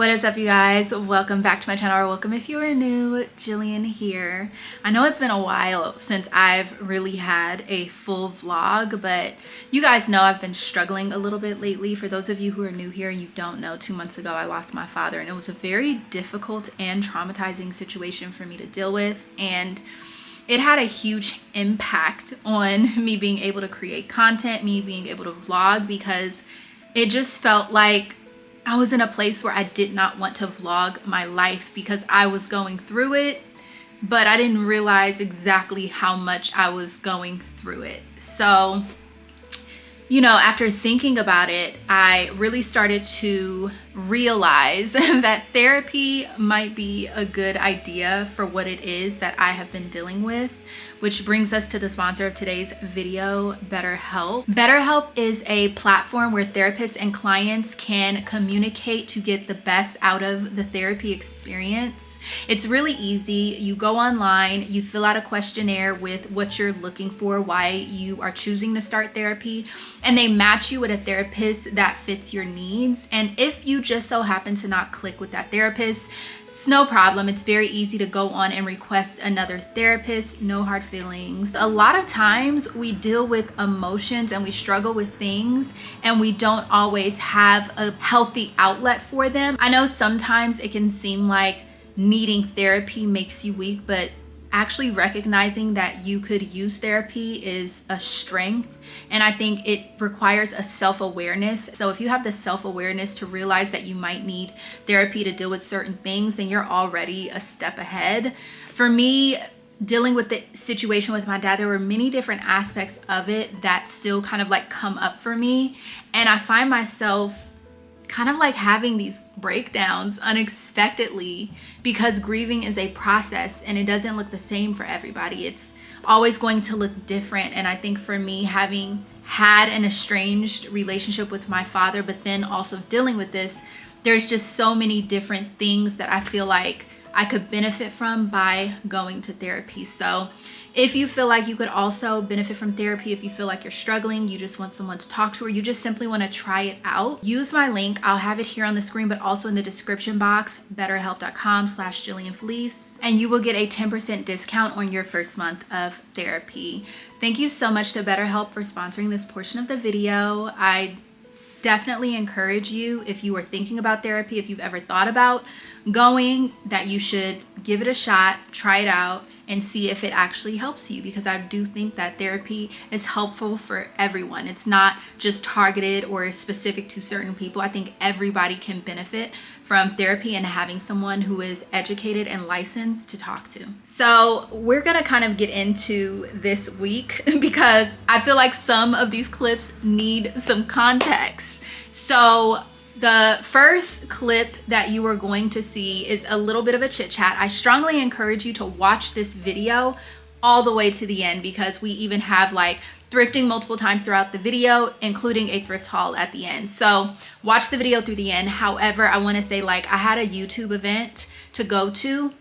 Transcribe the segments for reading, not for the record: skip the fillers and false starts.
What is up, you guys? Welcome back to my channel, or welcome if you are new. Jillian here. I know it's been a while since I've really had a full vlog, but you guys know I've been struggling a little bit lately. For those of you who are new here and you don't know, 2 months ago I lost my father, and it was a very difficult and traumatizing situation for me to deal with, and it had a huge impact on me being able to create content, me being able to vlog, because it just felt like I was in a place where I did not want to vlog my life because I was going through it, but I didn't realize exactly how much I was going through it. So, you know, after thinking about it, I really started to realize that therapy might be a good idea for what it is that I have been dealing with, which brings us to the sponsor of today's video, BetterHelp. BetterHelp is a platform where therapists and clients can communicate to get the best out of the therapy experience. It's really easy. You go online, you fill out a questionnaire with what you're looking for, why you are choosing to start therapy, and they match you with a therapist that fits your needs. And if you just so happen to not click with that therapist, it's no problem. It's very easy to go on and request another therapist. No hard feelings. A lot of times we deal with emotions and we struggle with things and we don't always have a healthy outlet for them. I know sometimes it can seem like needing therapy makes you weak, but actually recognizing that you could use therapy is a strength. And I think it requires a self-awareness. So if you have the self-awareness to realize that you might need therapy to deal with certain things, then you're already a step ahead. For me, dealing with the situation with my dad, there were many different aspects of it that still kind of like come up for me. And I find myself kind of like having these breakdowns unexpectedly because grieving is a process and it doesn't look the same for everybody. It's always going to look different. And I think for me, having had an estranged relationship with my father, but then also dealing with this, there's just so many different things that I feel like I could benefit from by going to therapy. So if you feel like you could also benefit from therapy, if you feel like you're struggling, you just want someone to talk to, or you just simply want to try it out, use my link. I'll have it here on the screen, but also in the description box, betterhelp.com/JillianFleece, and you will get a 10% discount on your first month of therapy. Thank you so much to BetterHelp for sponsoring this portion of the video. I definitely encourage you, if you are thinking about therapy, if you've ever thought about going, that you should give it a shot, try it out, and see if it actually helps you, because I do think that therapy is helpful for everyone. It's not just targeted or specific to certain people. I think everybody can benefit from therapy and having someone who is educated and licensed to talk to. So we're gonna kind of get into this week because I feel like some of these clips need some context. So the first clip that you are going to see is a little bit of a chit chat. I strongly encourage you to watch this video all the way to the end, because we even have like thrifting multiple times throughout the video, including a thrift haul at the end. So watch the video through the end. However, I want to say, like, I had a YouTube event to go to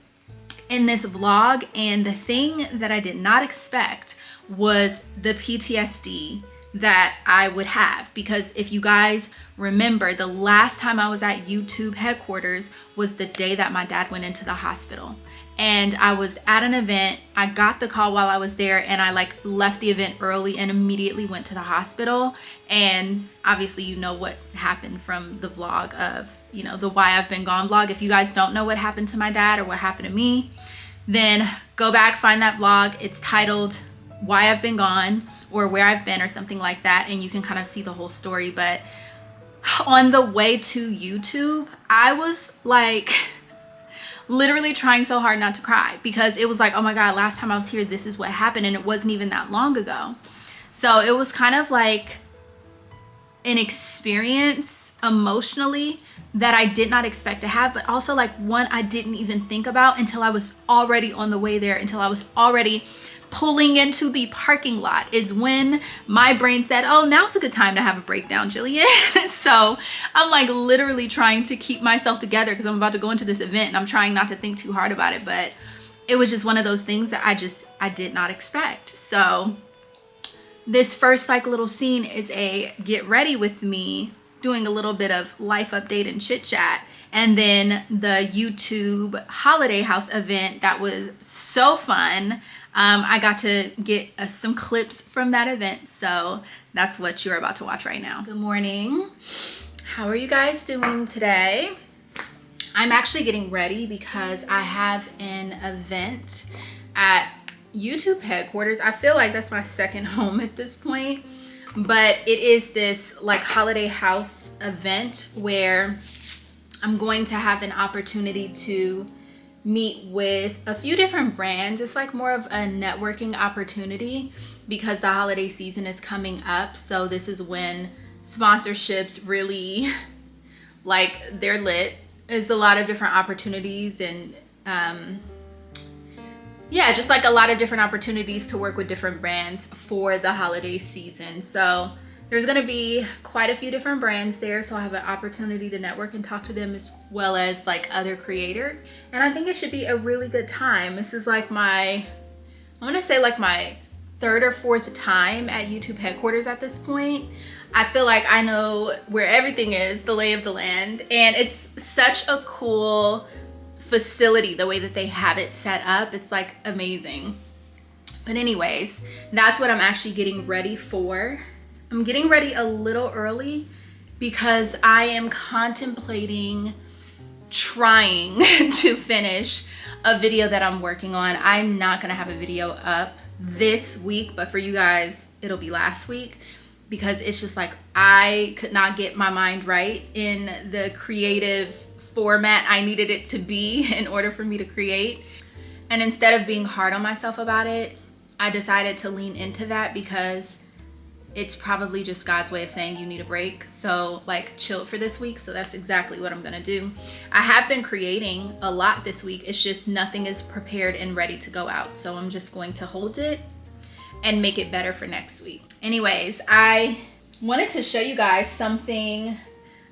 in this vlog, and the thing that I did not expect was the PTSD that I would have, because if you guys remember, the last time I was at YouTube headquarters was the day that my dad went into the hospital. And I was at an event. I got the call while I was there, and I like left the event early and immediately went to the hospital. And obviously you know what happened from the vlog of, you know, the Why I've Been Gone vlog. If you guys don't know what happened to my dad or what happened to me, then go back, find that vlog. It's titled Why I've Been Gone, or Where I've Been, or something like that, and you can kind of see the whole story. But on the way to YouTube, I was like literally trying so hard not to cry, because it was like, oh my God, last time I was here, this is what happened, and it wasn't even that long ago. So it was kind of like an experience emotionally that I did not expect to have, but also like one I didn't even think about until I was already on the way there, until I was already pulling into the parking lot, is when my brain said, oh, now's a good time to have a breakdown, Jillian. So I'm like literally trying to keep myself together because I'm about to go into this event, and I'm trying not to think too hard about it, but it was just one of those things that I did not expect. So this first like little scene is a get ready with me doing a little bit of life update and chit chat. And then the YouTube Holiday House event, that was so fun. I got to get some clips from that event, so that's what you're about to watch right now. Good morning. How are you guys doing today? I'm actually getting ready because I have an event at YouTube headquarters. I feel like that's my second home at this point, but it is this like holiday house event where I'm going to have an opportunity to meet with a few different brands. It's like more of a networking opportunity because the holiday season is coming up. So this is when sponsorships really, like, they're lit. There's a lot of different opportunities and yeah, just like a lot of different opportunities to work with different brands for the holiday season. So there's gonna be quite a few different brands there, so I have an opportunity to network and talk to them as well as like other creators. And I think it should be a really good time. This is like I wanna say like my third or fourth time at YouTube headquarters at this point. I feel like I know where everything is, the lay of the land, and it's such a cool facility, the way that they have it set up. It's like amazing. But anyways, that's what I'm actually getting ready for. I'm getting ready a little early because I am contemplating trying to finish a video that I'm working on. I'm not gonna have a video up this week, but for you guys, it'll be last week because it's just like I could not get my mind right in the creative format I needed it to be in order for me to create. And instead of being hard on myself about it, I decided to lean into that because it's probably just God's way of saying you need a break. So like chill for this week. So that's exactly what I'm gonna do. I have been creating a lot this week. It's just nothing is prepared and ready to go out. So I'm just going to hold it and make it better for next week. Anyways, I wanted to show you guys something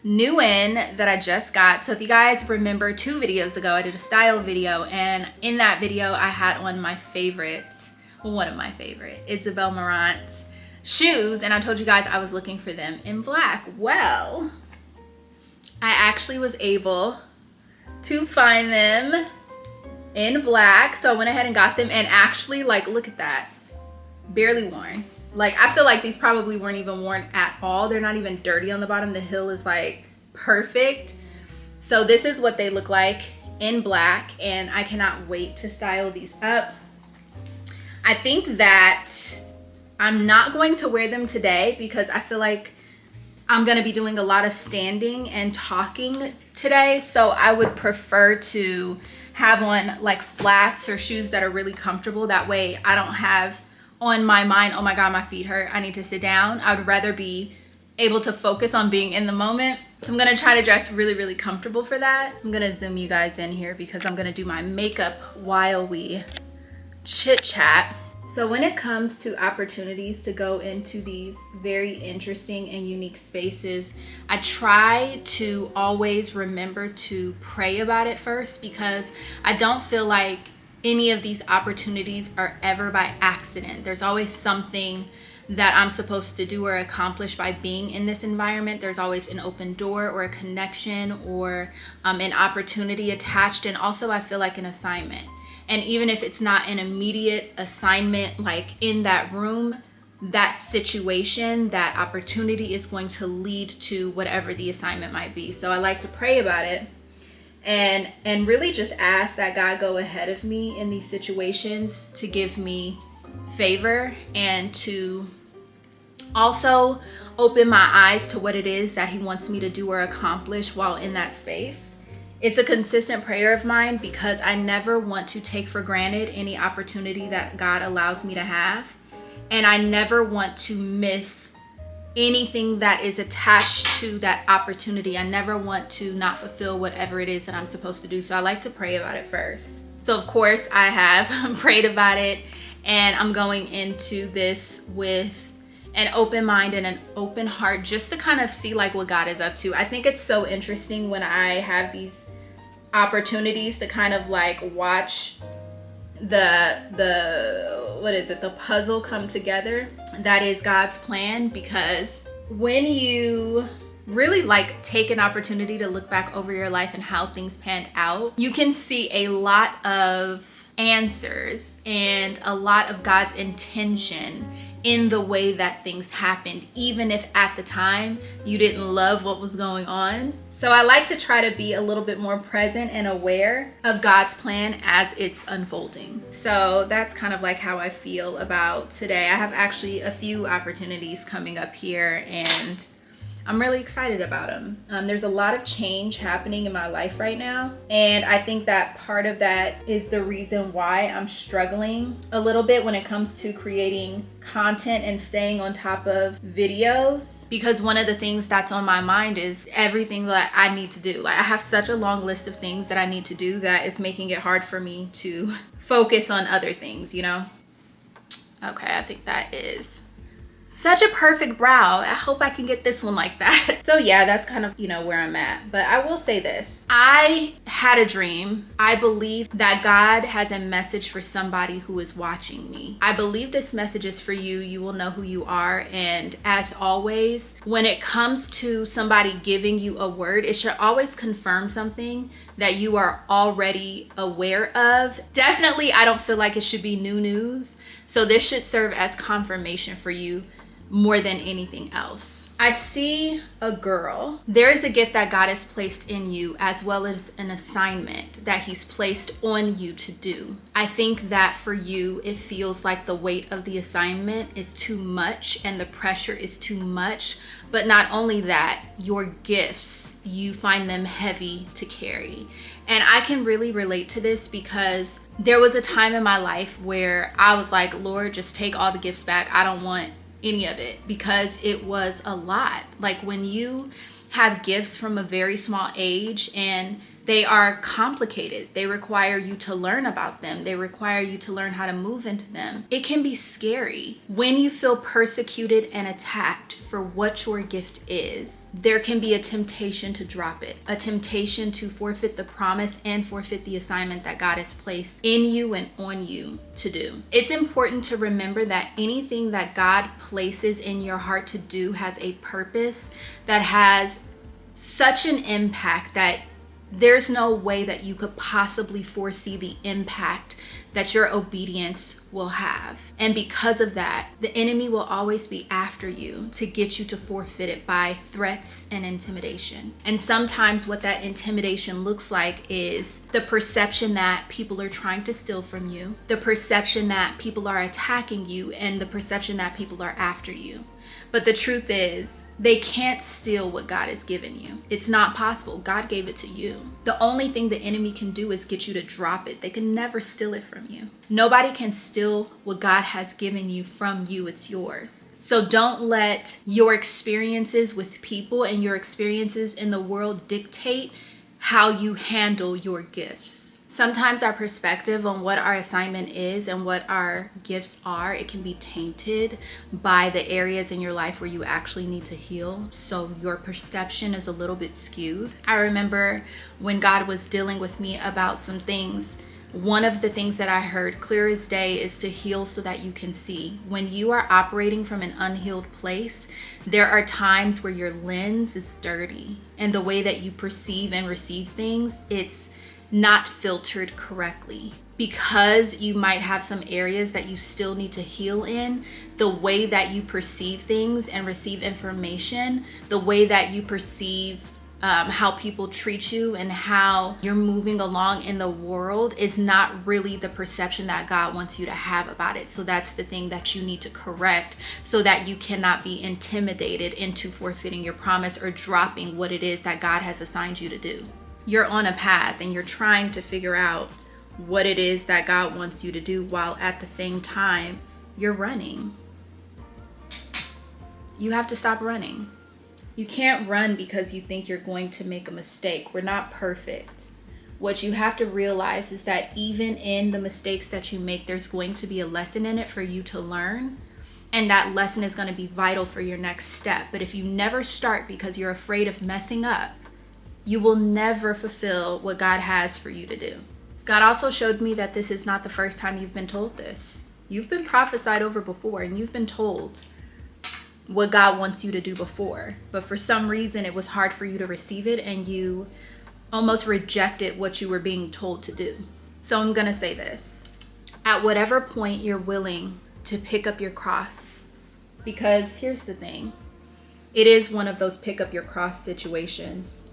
new in that I just got. So if you guys remember 2 videos ago, I did a style video, and in that video I had on my favorites, well, one of my favorite, Isabel Marant's shoes, and I told you guys I was looking for them in black. Well, I actually was able to find them in black, so I went ahead and got them, and actually, like, look at that, barely worn. Like, I feel like these probably weren't even worn at all. They're not even dirty on the bottom. The heel is like perfect. So this is what they look like in black, and I cannot wait to style these up. I think that I'm not going to wear them today because I feel like I'm gonna be doing a lot of standing and talking today. So I would prefer to have on like flats or shoes that are really comfortable. That way I don't have on my mind, oh my God, my feet hurt, I need to sit down. I would rather be able to focus on being in the moment. So I'm gonna try to dress really, really comfortable for that. I'm gonna zoom you guys in here because I'm gonna do my makeup while we chit chat. So when it comes to opportunities to go into these very interesting and unique spaces, I try to always remember to pray about it first because I don't feel like any of these opportunities are ever by accident. There's always something that I'm supposed to do or accomplish by being in this environment. There's always an open door or a connection or an opportunity attached, and also I feel like an assignment. And even if it's not an immediate assignment like in that room, that situation, that opportunity is going to lead to whatever the assignment might be. So I like to pray about it and really just ask that God go ahead of me in these situations to give me favor and to also open my eyes to what it is that he wants me to do or accomplish while in that space. It's a consistent prayer of mine because I never want to take for granted any opportunity that God allows me to have. And I never want to miss anything that is attached to that opportunity. I never want to not fulfill whatever it is that I'm supposed to do. So I like to pray about it first. So of course I have prayed about it, and I'm going into this with an open mind and an open heart just to kind of see like what God is up to. I think it's so interesting when I have these opportunities to kind of like watch the puzzle come together. That is God's plan, because when you really like take an opportunity to look back over your life and how things panned out, you can see a lot of answers and a lot of God's intention in the way that things happened, even if at the time you didn't love what was going on. So I like to try to be a little bit more present and aware of God's plan as it's unfolding. So that's kind of like how I feel about today. I have actually a few opportunities coming up here, and I'm really excited about them. There's a lot of change happening in my life right now. And I think that part of that is the reason why I'm struggling a little bit when it comes to creating content and staying on top of videos. Because one of the things that's on my mind is everything that I need to do. Like, I have such a long list of things that I need to do that is making it hard for me to focus on other things, you know? Okay, I think that is such a perfect brow. I hope I can get this one like that. So yeah, that's kind of, you know, where I'm at. But I will say this. I had a dream. I believe that God has a message for somebody who is watching me. I believe this message is for you. You will know who you are. And as always, when it comes to somebody giving you a word, it should always confirm something that you are already aware of. Definitely, I don't feel like it should be new news. So this should serve as confirmation for you more than anything else. I see a girl. There is a gift that God has placed in you, as well as an assignment that he's placed on you to do. I think that for you, it feels like the weight of the assignment is too much and the pressure is too much. But not only that, your gifts, you find them heavy to carry. And I can really relate to this because there was a time in my life where I was like, Lord, just take all the gifts back. I don't want any of it, because it was a lot. Like, when you have gifts from a very small age and they are complicated, they require you to learn about them, they require you to learn how to move into them, it can be scary. When you feel persecuted and attacked for what your gift is, there can be a temptation to drop it, a temptation to forfeit the promise and forfeit the assignment that God has placed in you and on you to do. It's important to remember that anything that God places in your heart to do has a purpose that has such an impact that there's no way that you could possibly foresee the impact that your obedience will have. And because of that, the enemy will always be after you to get you to forfeit it by threats and intimidation. And sometimes what that intimidation looks like is the perception that people are trying to steal from you, the perception that people are attacking you, and the perception that people are after you. But the truth is, they can't steal what God has given you. It's not possible. God gave it to you. The only thing the enemy can do is get you to drop it. They can never steal it from you. Nobody can steal what God has given you from you. It's yours. So don't let your experiences with people and your experiences in the world dictate how you handle your gifts. Sometimes our perspective on what our assignment is and what our gifts are, it can be tainted by the areas in your life where you actually need to heal. So your perception is a little bit skewed. I remember when God was dealing with me about some things, one of the things that I heard clear as day is to heal so that you can see. When you are operating from an unhealed place, there are times where your lens is dirty, and the way that you perceive and receive things, it's not filtered correctly. Because you might have some areas that you still need to heal in, the way that you perceive things and receive information, the way that you perceive how people treat you and how you're moving along in the world is not really the perception that God wants you to have about it. So that's the thing that you need to correct so that you cannot be intimidated into forfeiting your promise or dropping what it is that God has assigned you to do. You're on a path and you're trying to figure out what it is that God wants you to do while at the same time you're running. You have to stop running. You can't run because you think you're going to make a mistake. We're not perfect. What you have to realize is that even in the mistakes that you make, there's going to be a lesson in it for you to learn. And that lesson is going to be vital for your next step. But if you never start because you're afraid of messing up, you will never fulfill what God has for you to do. God also showed me that this is not the first time you've been told this. You've been prophesied over before and you've been told, what God wants you to do before. But for some reason, it was hard for you to receive it, and you almost rejected what you were being told to do. So I'm going to say this. At whatever point you're willing to pick up your cross, because here's the thing. It is one of those pick up your cross situations.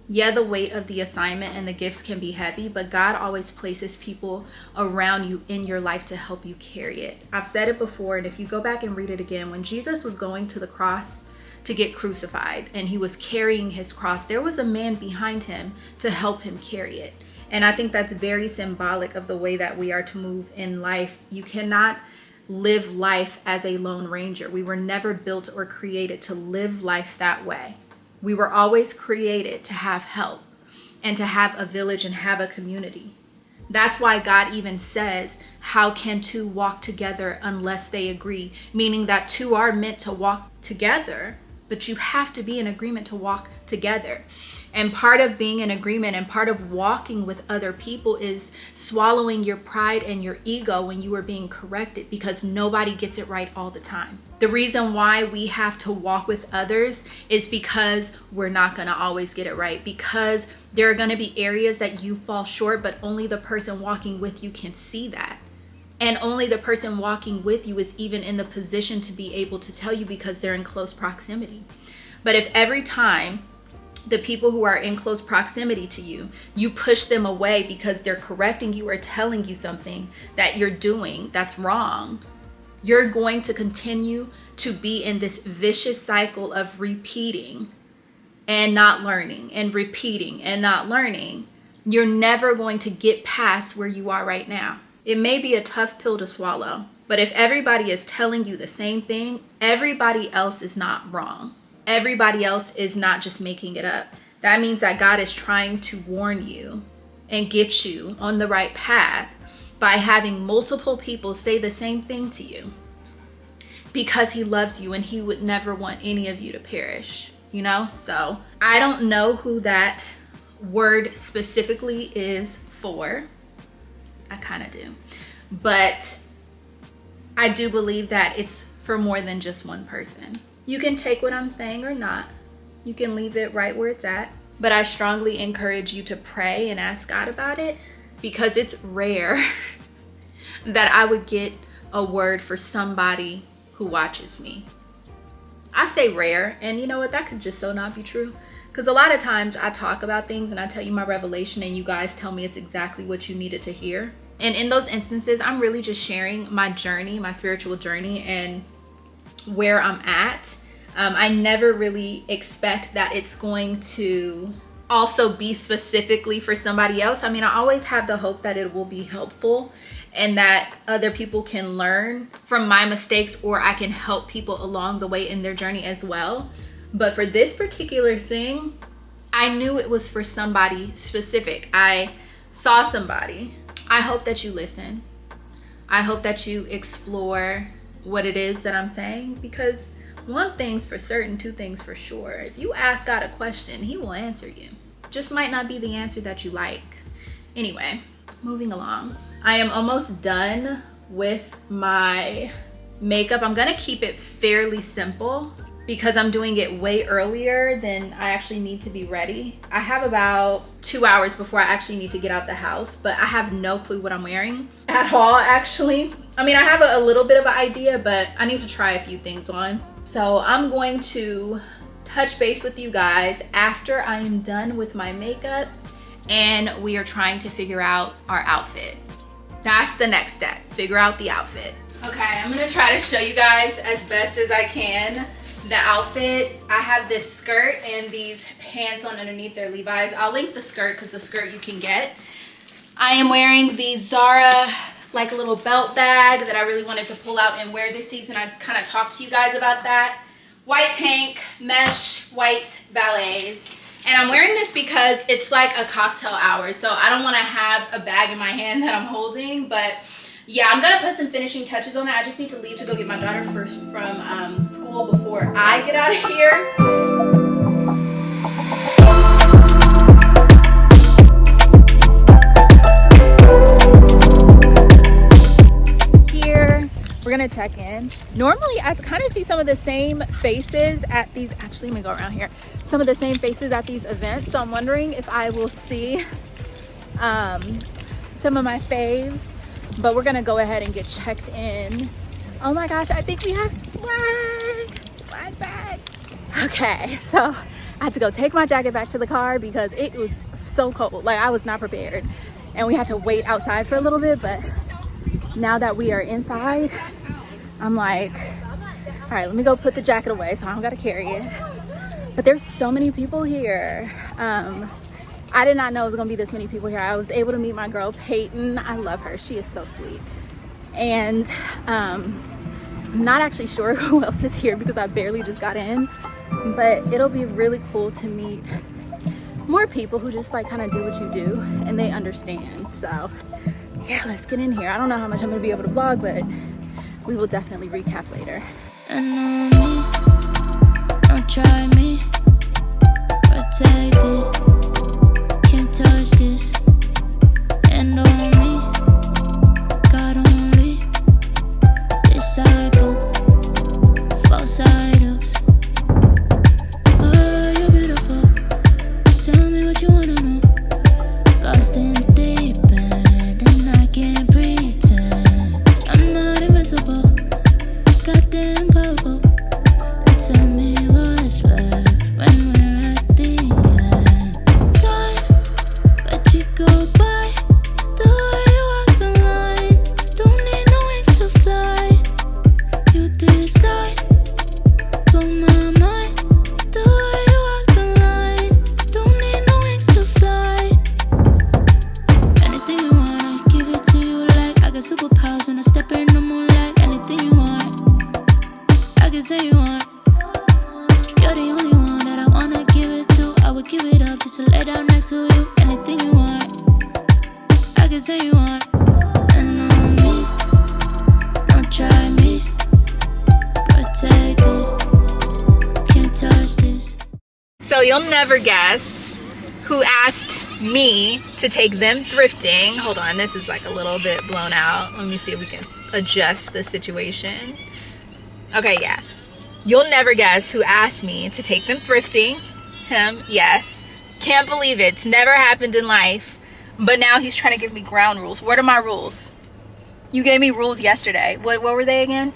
Yeah, the weight of the assignment and the gifts can be heavy, but God always places people around you in your life to help you carry it. I've said it before, and if you go back and read it again, when Jesus was going to the cross to get crucified and he was carrying his cross, there was a man behind him to help him carry it. And I think that's very symbolic of the way that we are to move in life. You cannot live life as a lone ranger. We were never built or created to live life that way. We were always created to have help and to have a village and have a community. That's why God even says, how can two walk together unless they agree? Meaning that two are meant to walk together, but you have to be in agreement to walk together. And part of being in agreement and part of walking with other people is swallowing your pride and your ego when you are being corrected, because nobody gets it right all the time. The reason why we have to walk with others is because we're not going to always get it right, because there are going to be areas that you fall short, but only the person walking with you can see that. And only the person walking with you is even in the position to be able to tell you, because they're in close proximity. But if every time the people who are in close proximity to you, you push them away because they're correcting you or telling you something that you're doing that's wrong, you're going to continue to be in this vicious cycle of repeating and not learning and repeating and not learning. You're never going to get past where you are right now. It may be a tough pill to swallow, but if everybody is telling you the same thing, everybody else is not wrong. Everybody else is not just making it up. That means that God is trying to warn you and get you on the right path by having multiple people say the same thing to you, because he loves you and he would never want any of you to perish, you know? So I don't know who that word specifically is for. I kind of do. But I do believe that it's for more than just one person. You can take what I'm saying or not. You can leave it right where it's at. But I strongly encourage you to pray and ask God about it, because it's rare that I would get a word for somebody who watches me. I say rare, and you know what? That could just so not be true. Because a lot of times I talk about things and I tell you my revelation and you guys tell me it's exactly what you needed to hear. And in those instances, I'm really just sharing my journey, my spiritual journey, and where I'm at. I never really expect that it's going to also be specifically for somebody else. I mean, I always have the hope that it will be helpful and that other people can learn from my mistakes, or I can help people along the way in their journey as well. But for this particular thing, I knew it was for somebody specific. I saw somebody. I hope that you listen. I hope that you explore what it is that I'm saying, because one thing's for certain, two things for sure. If you ask God a question, he will answer you. Just might not be the answer that you like. Anyway, moving along. I am almost done with my makeup. I'm gonna keep it fairly simple because I'm doing it way earlier than I actually need to be ready. I have about 2 hours before I actually need to get out the house, but I have no clue what I'm wearing at all, actually. I mean, I have a little bit of an idea, but I need to try a few things on. So I'm going to touch base with you guys after I am done with my makeup and we are trying to figure out our outfit. That's the next step, figure out the outfit. Okay, I'm gonna try to show you guys as best as I can the outfit. I have this skirt and these pants on underneath. They're Levi's. I'll link the skirt because the skirt you can get. I am wearing the Zara like a little belt bag that I really wanted to pull out and wear this season. I kind of talked to you guys about that. White tank, mesh, white ballets. And I'm wearing this because it's like a cocktail hour. So I don't want to have a bag in my hand that I'm holding. But yeah, I'm going to put some finishing touches on it. I just need to leave to go get my daughter first from school before I get out of here. We're gonna check in. Normally I kind of see some of the same faces at these, actually let me go around here, some of the same faces at these events, so I'm wondering if I will see some of my faves, but we're gonna go ahead and get checked in. Oh my gosh, I think we have swag bags. Okay, so I had to go take my jacket back to the car because it was so cold. Like, I was not prepared, and we had to wait outside for a little bit, but now that we are inside, I'm like, all right, let me go put the jacket away so I don't gotta carry it. But there's so many people here. I did not know it was gonna be this many people here. I was able to meet my girl Peyton. I love her, she is so sweet. And I'm not actually sure who else is here because I barely just got in, but it'll be really cool to meet more people who just like kind of do what you do and they understand. So yeah, let's get in here. I don't know how much I'm gonna be able to vlog, but we will definitely recap later. And on me, don't try me, protect it, can't touch this. And on me, God only, disciple, false idols. Oh, you're beautiful, tell me what you wanna know. Lost in deep end, and I can't pretend I'm not invincible, goddamn powerful. And tell me what's left when we're at the end. Time, let you go by, the way you walk the line. Don't need no wings to fly, you decide, blow my mind. The way you walk the line, don't need no wings to fly. Anything you want, I give it to you like I got superpowers when I step in the moonlight. Anything you want, I can say you want. You're the only one that I wanna give it to. I would give it up just to lay down next to you. Anything you want, I can say you want. And on me, don't try me, protect it, can't touch this. So you'll never guess who asked me to take them thrifting. Hold on, this is like a little bit blown out. Let me see if we can adjust the situation. Okay, yeah. You'll never guess who asked me to take them thrifting. Him, yes. Can't believe it. It's never happened in life. But now he's trying to give me ground rules. What are my rules? You gave me rules yesterday. What were they again?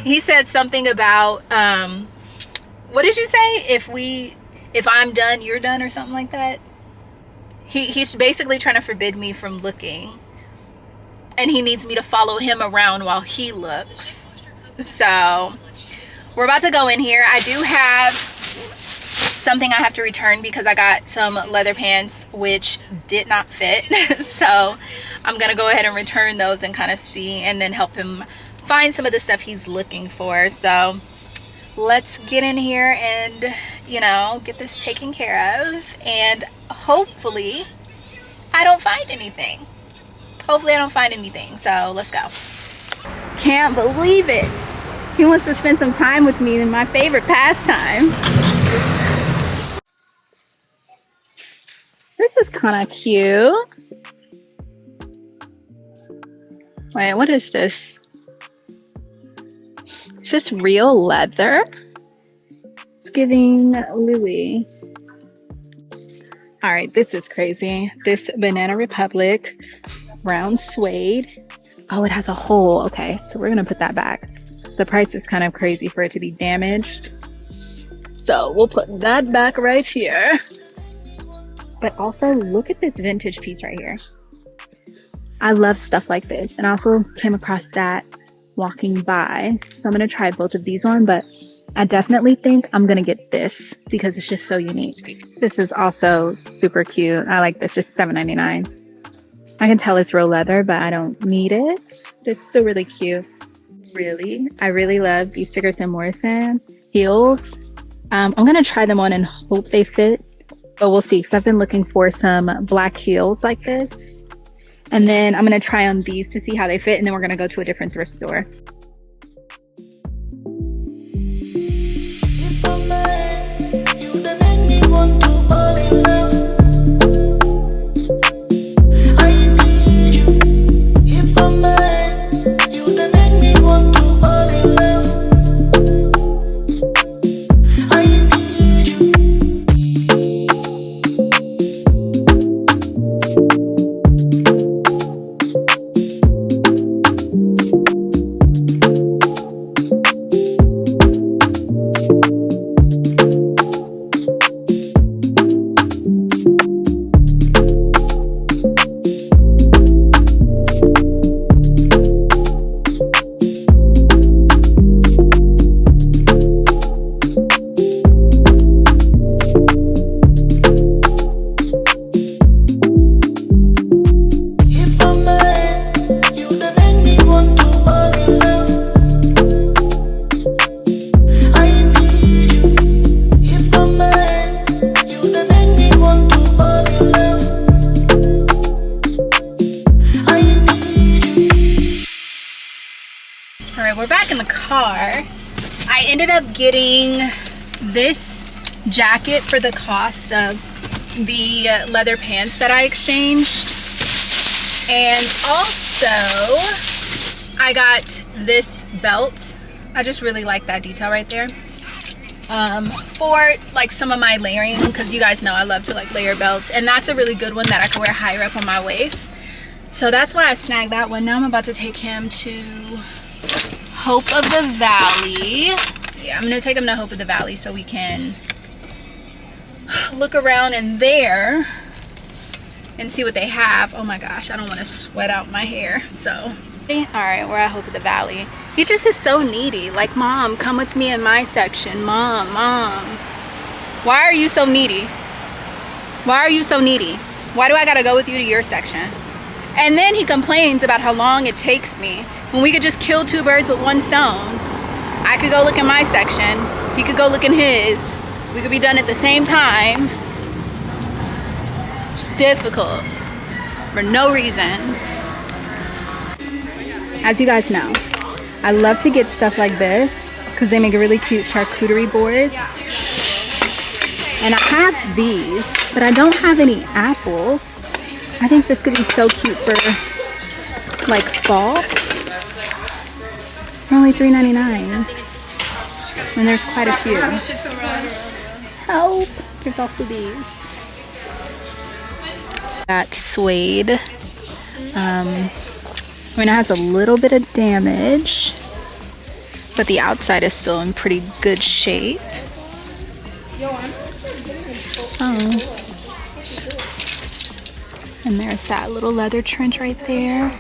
He said something about, what did you say? If I'm done, you're done, or something like that. He's basically trying to forbid me from looking. And he needs me to follow him around while he looks. So we're about to go in here. I do have something I have to return because I got some leather pants which did not fit. So I'm gonna go ahead and return those and kind of see, and then help him find some of the stuff he's looking for. So let's get in here and, you know, get this taken care of, and hopefully I don't find anything. Hopefully I don't find anything. So let's go. Can't believe it. He wants to spend some time with me in my favorite pastime. This is kind of cute. Wait, what is this? Is this real leather? It's giving Louis. All right, this is crazy. This Banana Republic brown suede. Oh, it has a hole. Okay, so we're gonna put that back. So the price is kind of crazy for it to be damaged. So we'll put that back right here. But also look at this vintage piece right here. I love stuff like this. And I also came across that walking by. So I'm gonna try both of these on, but I definitely think I'm gonna get this because it's just so unique. This is also super cute. I like this. It's $7.99. I can tell it's real leather, but I don't need it. It's still really cute. I really love these Circus and Morrison heels. I'm gonna try them on and hope they fit, but we'll see, because I've been looking for some black heels like this. And then I'm gonna try on these to see how they fit, and then we're gonna go to a different thrift store. I need you. If I'm mad, you done make me want to car, I ended up getting this jacket for the cost of the leather pants that I exchanged. And also, I got this belt. I just really like that detail right there. For like some of my layering, because you guys know I love to like layer belts, and that's a really good one that I can wear higher up on my waist. So that's why I snagged that one. Now I'm about to take him to Hope of the Valley. Yeah, I'm gonna take him to Hope of the Valley so we can look around in there and see what they have. Oh my gosh, I don't want to sweat out my hair. So, all right, we're at Hope of the Valley. He just is so needy. Like, Mom, come with me in my section. Mom. Why are you so needy? Why are you so needy? Why do I gotta go with you to your section? And then he complains about how long it takes me when we could just kill two birds with one stone. I could go look in my section. He could go look in his. We could be done at the same time. It's difficult for no reason. As you guys know, I love to get stuff like this because they make really cute charcuterie boards. And I have these, but I don't have any apples. I think this could be so cute for like fall. Only $3.99. And there's quite a few. Help! There's also these. That suede. I mean, it has a little bit of damage, but the outside is still in pretty good shape. Oh. And there's that little leather trench right there.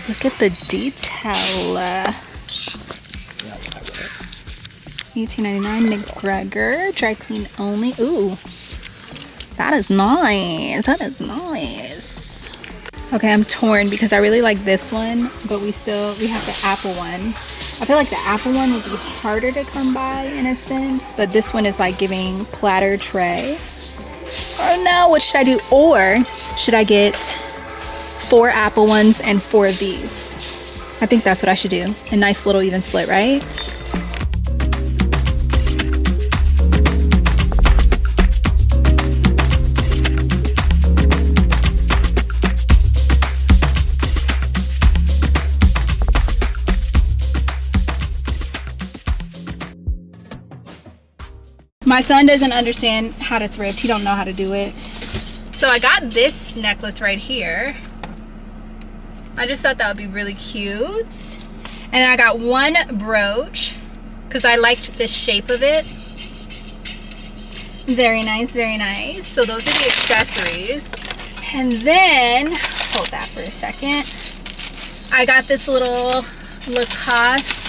Look at the detail. $18.99 McGregor, dry clean only. Ooh, that is nice. That is nice. Okay, I'm torn because I really like this one, but we have the apple one. I feel like the apple one would be harder to come by in a sense, but this one is like giving platter tray. Oh no, what should I do? Or should I get 4 apple ones and 4 of these? I think that's what I should do. A nice little even split, right? My son doesn't understand how to thrift. He don't know how to do it. So I got this necklace right here. I just thought that would be really cute. And then I got one brooch because I liked the shape of it. Very nice, very nice. So those are the accessories. And then, hold that for a second. I got this little Lacoste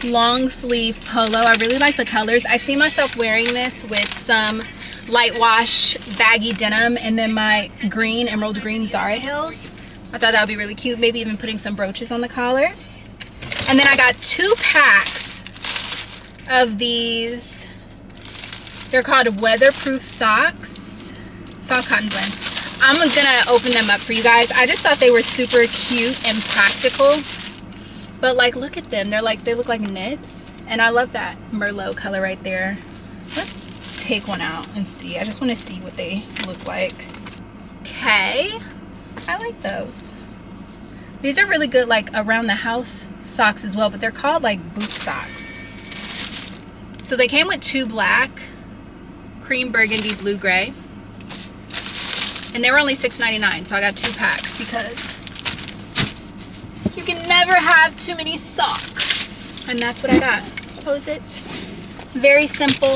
long sleeve polo. I really like the colors. I see myself wearing this with some light wash baggy denim and then my green, emerald green Zara heels. I thought that would be really cute. Maybe even putting some brooches on the collar. And then I got 2 packs of these. They're called weatherproof socks. Soft cotton blend. I'm gonna open them up for you guys. I just thought they were super cute and practical. But like, look at them. They look like knits. And I love that Merlot color right there. Let's take one out and see. I just want to see what they look like. Okay. I like those. These are really good like around the house socks as well, but they're called like boot socks. So they came with 2 black, cream burgundy, blue gray. And they were only $6.99, so I got 2 packs because you can never have too many socks. And that's what I got. Pose it. Very simple,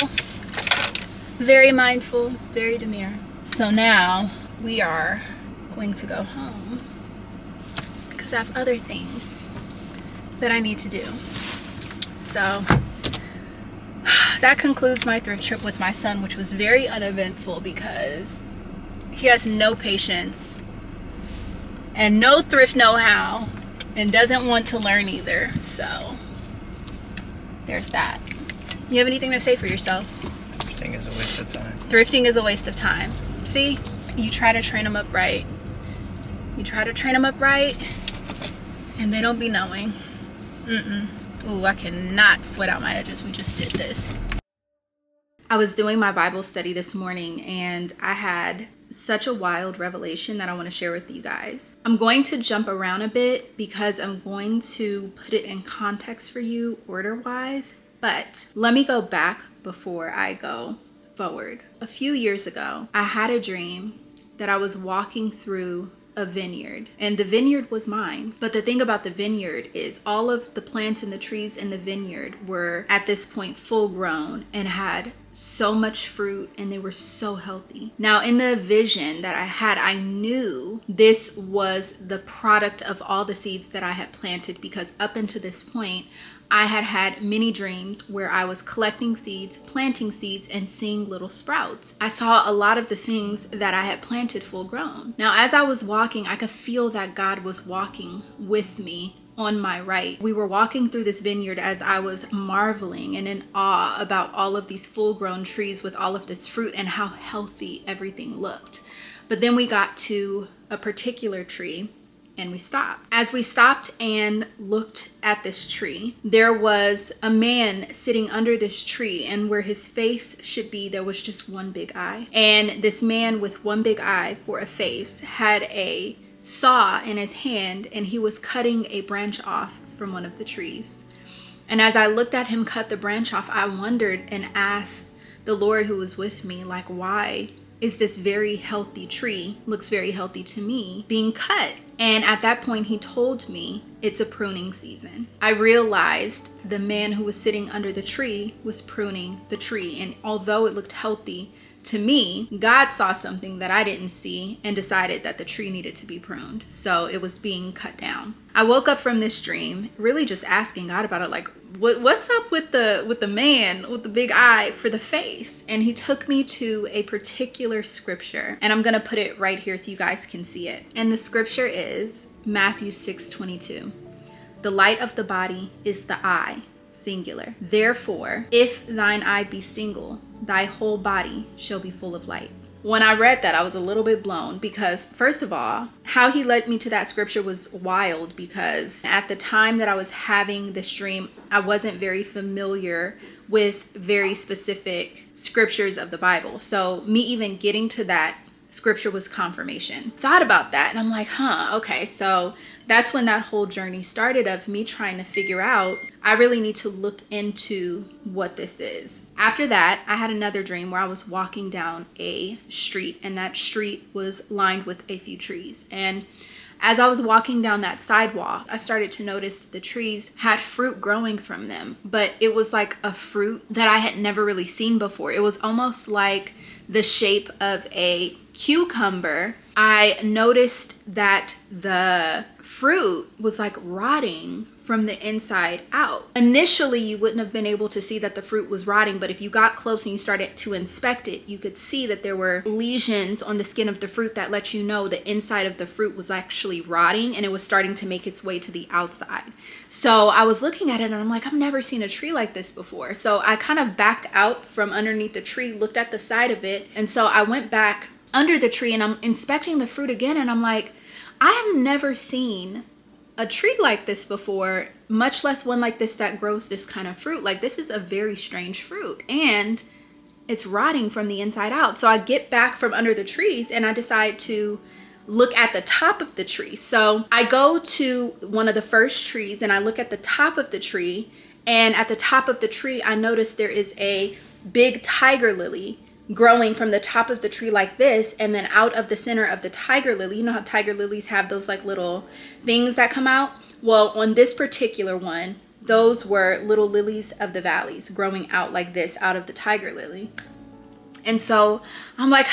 very mindful, very demure. So now we are going to go home because I have other things that I need to do. So that concludes my thrift trip with my son, which was very uneventful because he has no patience and no thrift know-how and doesn't want to learn either. So there's that. You have anything to say for yourself? Thrifting is a waste of time. Thrifting is a waste of time. See, you try to train them up right. You try to train them up right, And they don't be knowing. Ooh, I cannot sweat out my edges. We just did this. I was doing my Bible study this morning and I had such a wild revelation that I want to share with you guys. I'm going to jump around a bit because I'm going to put it in context for you order-wise, but let me go back before I go forward. A few years ago, I had a dream that I was walking through a vineyard, and the vineyard was mine. But the thing about the vineyard is all of the plants and the trees in the vineyard were at this point full grown and had so much fruit, and they were so healthy. Now in the vision that I had, I knew this was the product of all the seeds that I had planted, because up until this point I had had many dreams where I was collecting seeds, planting seeds, and seeing little sprouts. I saw a lot of the things that I had planted full grown. Now, as I was walking, I could feel that God was walking with me on my right. We were walking through this vineyard as I was marveling and in awe about all of these full grown trees with all of this fruit and how healthy everything looked. But then we got to a particular tree and we stopped. As we stopped and looked at this tree, there was a man sitting under this tree, and where his face should be, there was just one big eye. And this man with one big eye for a face had a saw in his hand, and he was cutting a branch off from one of the trees. And as I looked at him cut the branch off, I wondered and asked the Lord who was with me, like, why is this very healthy tree, looks very healthy to me, being cut? And at that point, he told me it's a pruning season. I realized the man who was sitting under the tree was pruning the tree. And although it looked healthy to me, God saw something that I didn't see and decided that the tree needed to be pruned. So it was being cut down. I woke up from this dream really just asking God about it, like, what's up with the man with the big eye for the face? And he took me to a particular scripture, and I'm gonna put it right here so you guys can see it. And the scripture is Matthew 6:22. The light of the body is the eye, singular. Therefore, if thine eye be single, thy whole body shall be full of light. When I read that, I was a little bit blown, because first of all, how he led me to that scripture was wild, because at the time that I was having this dream, I wasn't very familiar with very specific scriptures of the Bible. So me even getting to that scripture was confirmation. Thought about that and I'm like, okay, so that's when that whole journey started of me trying to figure out, I really need to look into what this is. After that, I had another dream where I was walking down a street, and that street was lined with a few trees. And as I was walking down that sidewalk, I started to notice that the trees had fruit growing from them, but it was like a fruit that I had never really seen before. It was almost like the shape of a cucumber. I noticed that the fruit was like rotting from the inside out. Initially, you wouldn't have been able to see that the fruit was rotting, but if you got close and you started to inspect it, you could see that there were lesions on the skin of the fruit that let you know the inside of the fruit was actually rotting and it was starting to make its way to the outside. So I was looking at it and I'm like, I've never seen a tree like this before. So I kind of backed out from underneath the tree, looked at the side of it, and so I went back under the tree and I'm inspecting the fruit again, and I'm like, I have never seen a tree like this before, much less one like this that grows this kind of fruit. Like, this is a very strange fruit and it's rotting from the inside out. So I get back from under the trees and I decide to look at the top of the tree. So I go to one of the first trees and I look at the top of the tree, and at the top of the tree I notice there is a big tiger lily growing from the top of the tree like this, and then out of the center of the tiger lily, you know how tiger lilies have those like little things that come out? Well, on this particular one, those were little lilies of the valleys growing out like this out of the tiger lily. And so I'm like,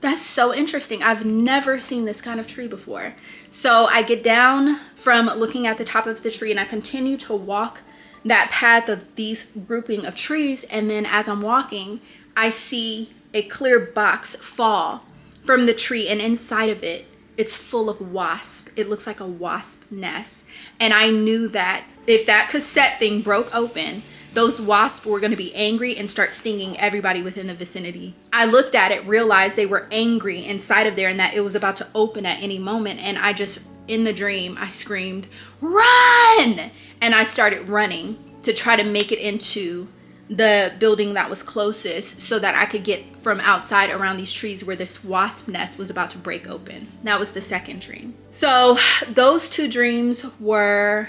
that's so interesting. I've never seen this kind of tree before. So I get down from looking at the top of the tree and I continue to walk that path of these grouping of trees, and then as I'm walking, I see a clear box fall from the tree, and inside of it, it's full of wasps. It looks like a wasp nest. And I knew that if that cassette thing broke open, those wasps were going to be angry and start stinging everybody within the vicinity. I looked at it, realized they were angry inside of there and that it was about to open at any moment. And I just in the dream, I screamed, "Run!" And I started running to try to make it into the building that was closest so that I could get from outside around these trees where this wasp nest was about to break open. That was the second dream. So those two dreams were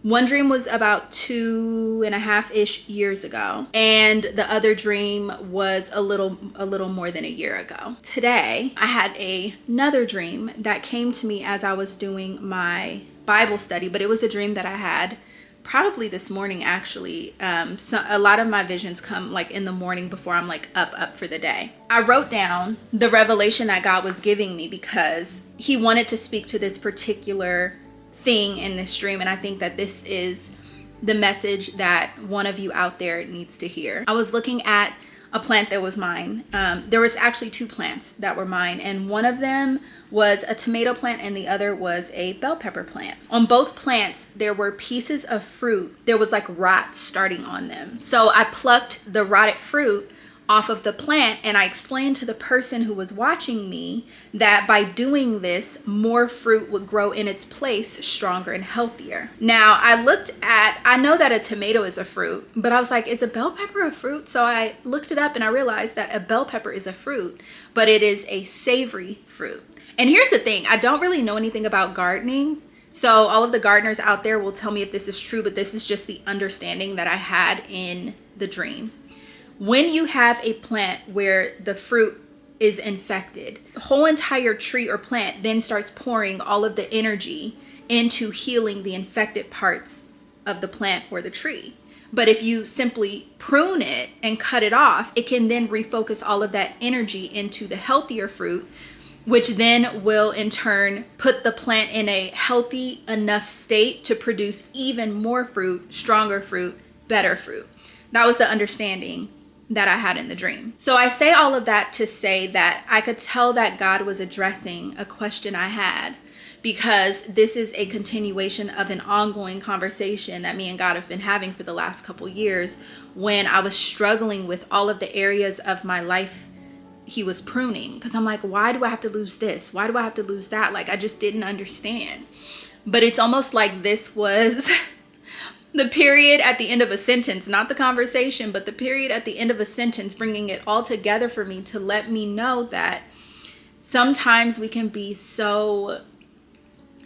one dream was about 2.5-ish years ago, and the other dream was a little more than a year ago. Today, I had another dream that came to me as I was doing my Bible study, but it was a dream that I had probably this morning, actually. So a lot of my visions come like in the morning before I'm like up for the day. I wrote down the revelation that God was giving me because he wanted to speak to this particular thing in this dream. And I think that this is the message that one of you out there needs to hear. I was looking at a plant that was mine. There was actually two plants that were mine, and one of them was a tomato plant and the other was a bell pepper plant. On both plants, there were pieces of fruit. There was like rot starting on them. So I plucked the rotted fruit off of the plant, and I explained to the person who was watching me that by doing this, more fruit would grow in its place, stronger and healthier. Now, I know that a tomato is a fruit, but I was like, is a bell pepper a fruit? So I looked it up and I realized that a bell pepper is a fruit, but it is a savory fruit. And here's the thing, I don't really know anything about gardening. So all of the gardeners out there will tell me if this is true, but this is just the understanding that I had in the dream. When you have a plant where the fruit is infected, the whole entire tree or plant then starts pouring all of the energy into healing the infected parts of the plant or the tree. But if you simply prune it and cut it off, it can then refocus all of that energy into the healthier fruit, which then will in turn put the plant in a healthy enough state to produce even more fruit, stronger fruit, better fruit. That was the understanding that I had in the dream. So I say all of that to say that I could tell that God was addressing a question I had, because this is a continuation of an ongoing conversation that me and God have been having for the last couple years. When I was struggling with all of the areas of my life he was pruning, because I'm like, why do I have to lose this? Why do I have to lose that? Like, I just didn't understand. But it's almost like this was the period at the end of a sentence, not the conversation, but the period at the end of a sentence, bringing it all together for me to let me know that sometimes we can be so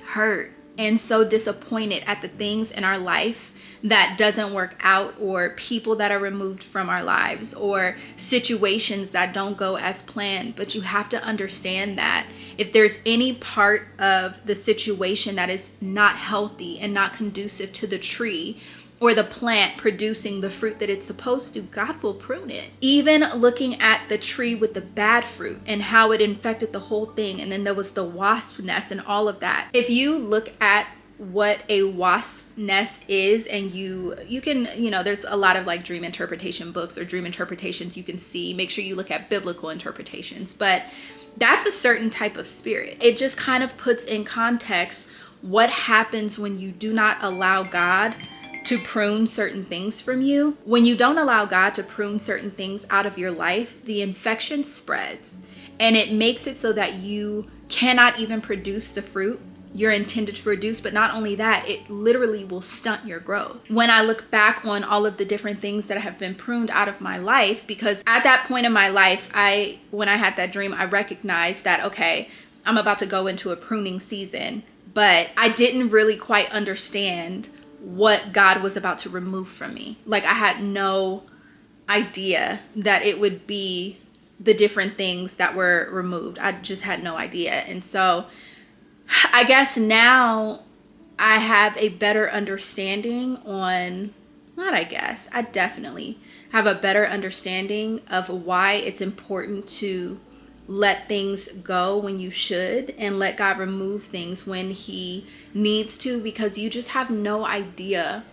hurt and so disappointed at the things in our life that doesn't work out, or people that are removed from our lives, or situations that don't go as planned. But you have to understand that if there's any part of the situation that is not healthy and not conducive to the tree or the plant producing the fruit that it's supposed to, God will prune it. Even looking at the tree with the bad fruit and how it infected the whole thing, and then there was the wasp nest and all of that. If you look at what a wasp nest is, and you can, there's a lot of like dream interpretation books or dream interpretations you can see. Make sure you look at biblical interpretations, but that's a certain type of spirit. It just kind of puts in context what happens when you do not allow God to prune certain things from you. When you don't allow God to prune certain things out of your life, the infection spreads, and it makes it so that you cannot even produce the fruit you're intended to produce. But not only that, it literally will stunt your growth. When I look back on all of the different things that have been pruned out of my life, because at that point in my life, when I had that dream, I recognized that, okay, I'm about to go into a pruning season, but I didn't really quite understand what God was about to remove from me. Like, I had no idea that it would be the different things that were removed. I just had no idea. And so I guess now I have a better understanding I definitely have a better understanding of why it's important to let things go when you should, and let God remove things when he needs to, because you just have no idea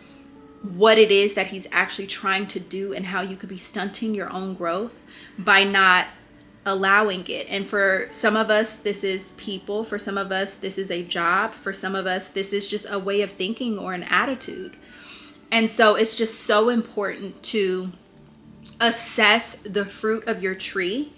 what it is that he's actually trying to do, and how you could be stunting your own growth by not allowing it. And for some of us, this is people. For some of us, this is a job. For some of us, this is just a way of thinking or an attitude. And so it's just so important to assess the fruit of your tree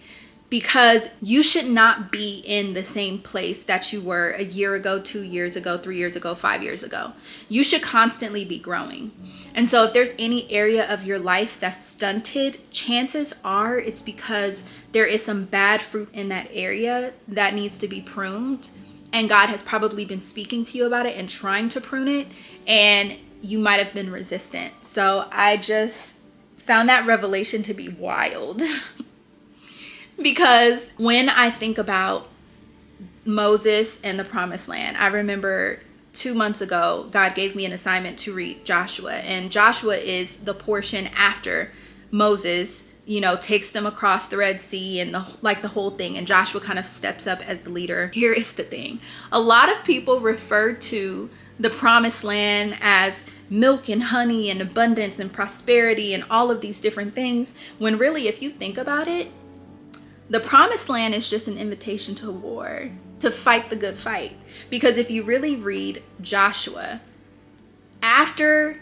because you should not be in the same place that you were a year ago, 2 years ago, 3 years ago, 5 years ago. You should constantly be growing. And so if there's any area of your life that's stunted, chances are it's because there is some bad fruit in that area that needs to be pruned. And God has probably been speaking to you about it and trying to prune it, and you might have been resistant. So I just found that revelation to be wild. Because when I think about Moses and the promised land, I remember 2 months ago, God gave me an assignment to read Joshua. And Joshua is the portion after Moses, takes them across the Red Sea and the whole thing. And Joshua kind of steps up as the leader. Here is the thing. A lot of people refer to the promised land as milk and honey and abundance and prosperity and all of these different things, when really, if you think about it, the promised land is just an invitation to war, to fight the good fight. Because if you really read Joshua, after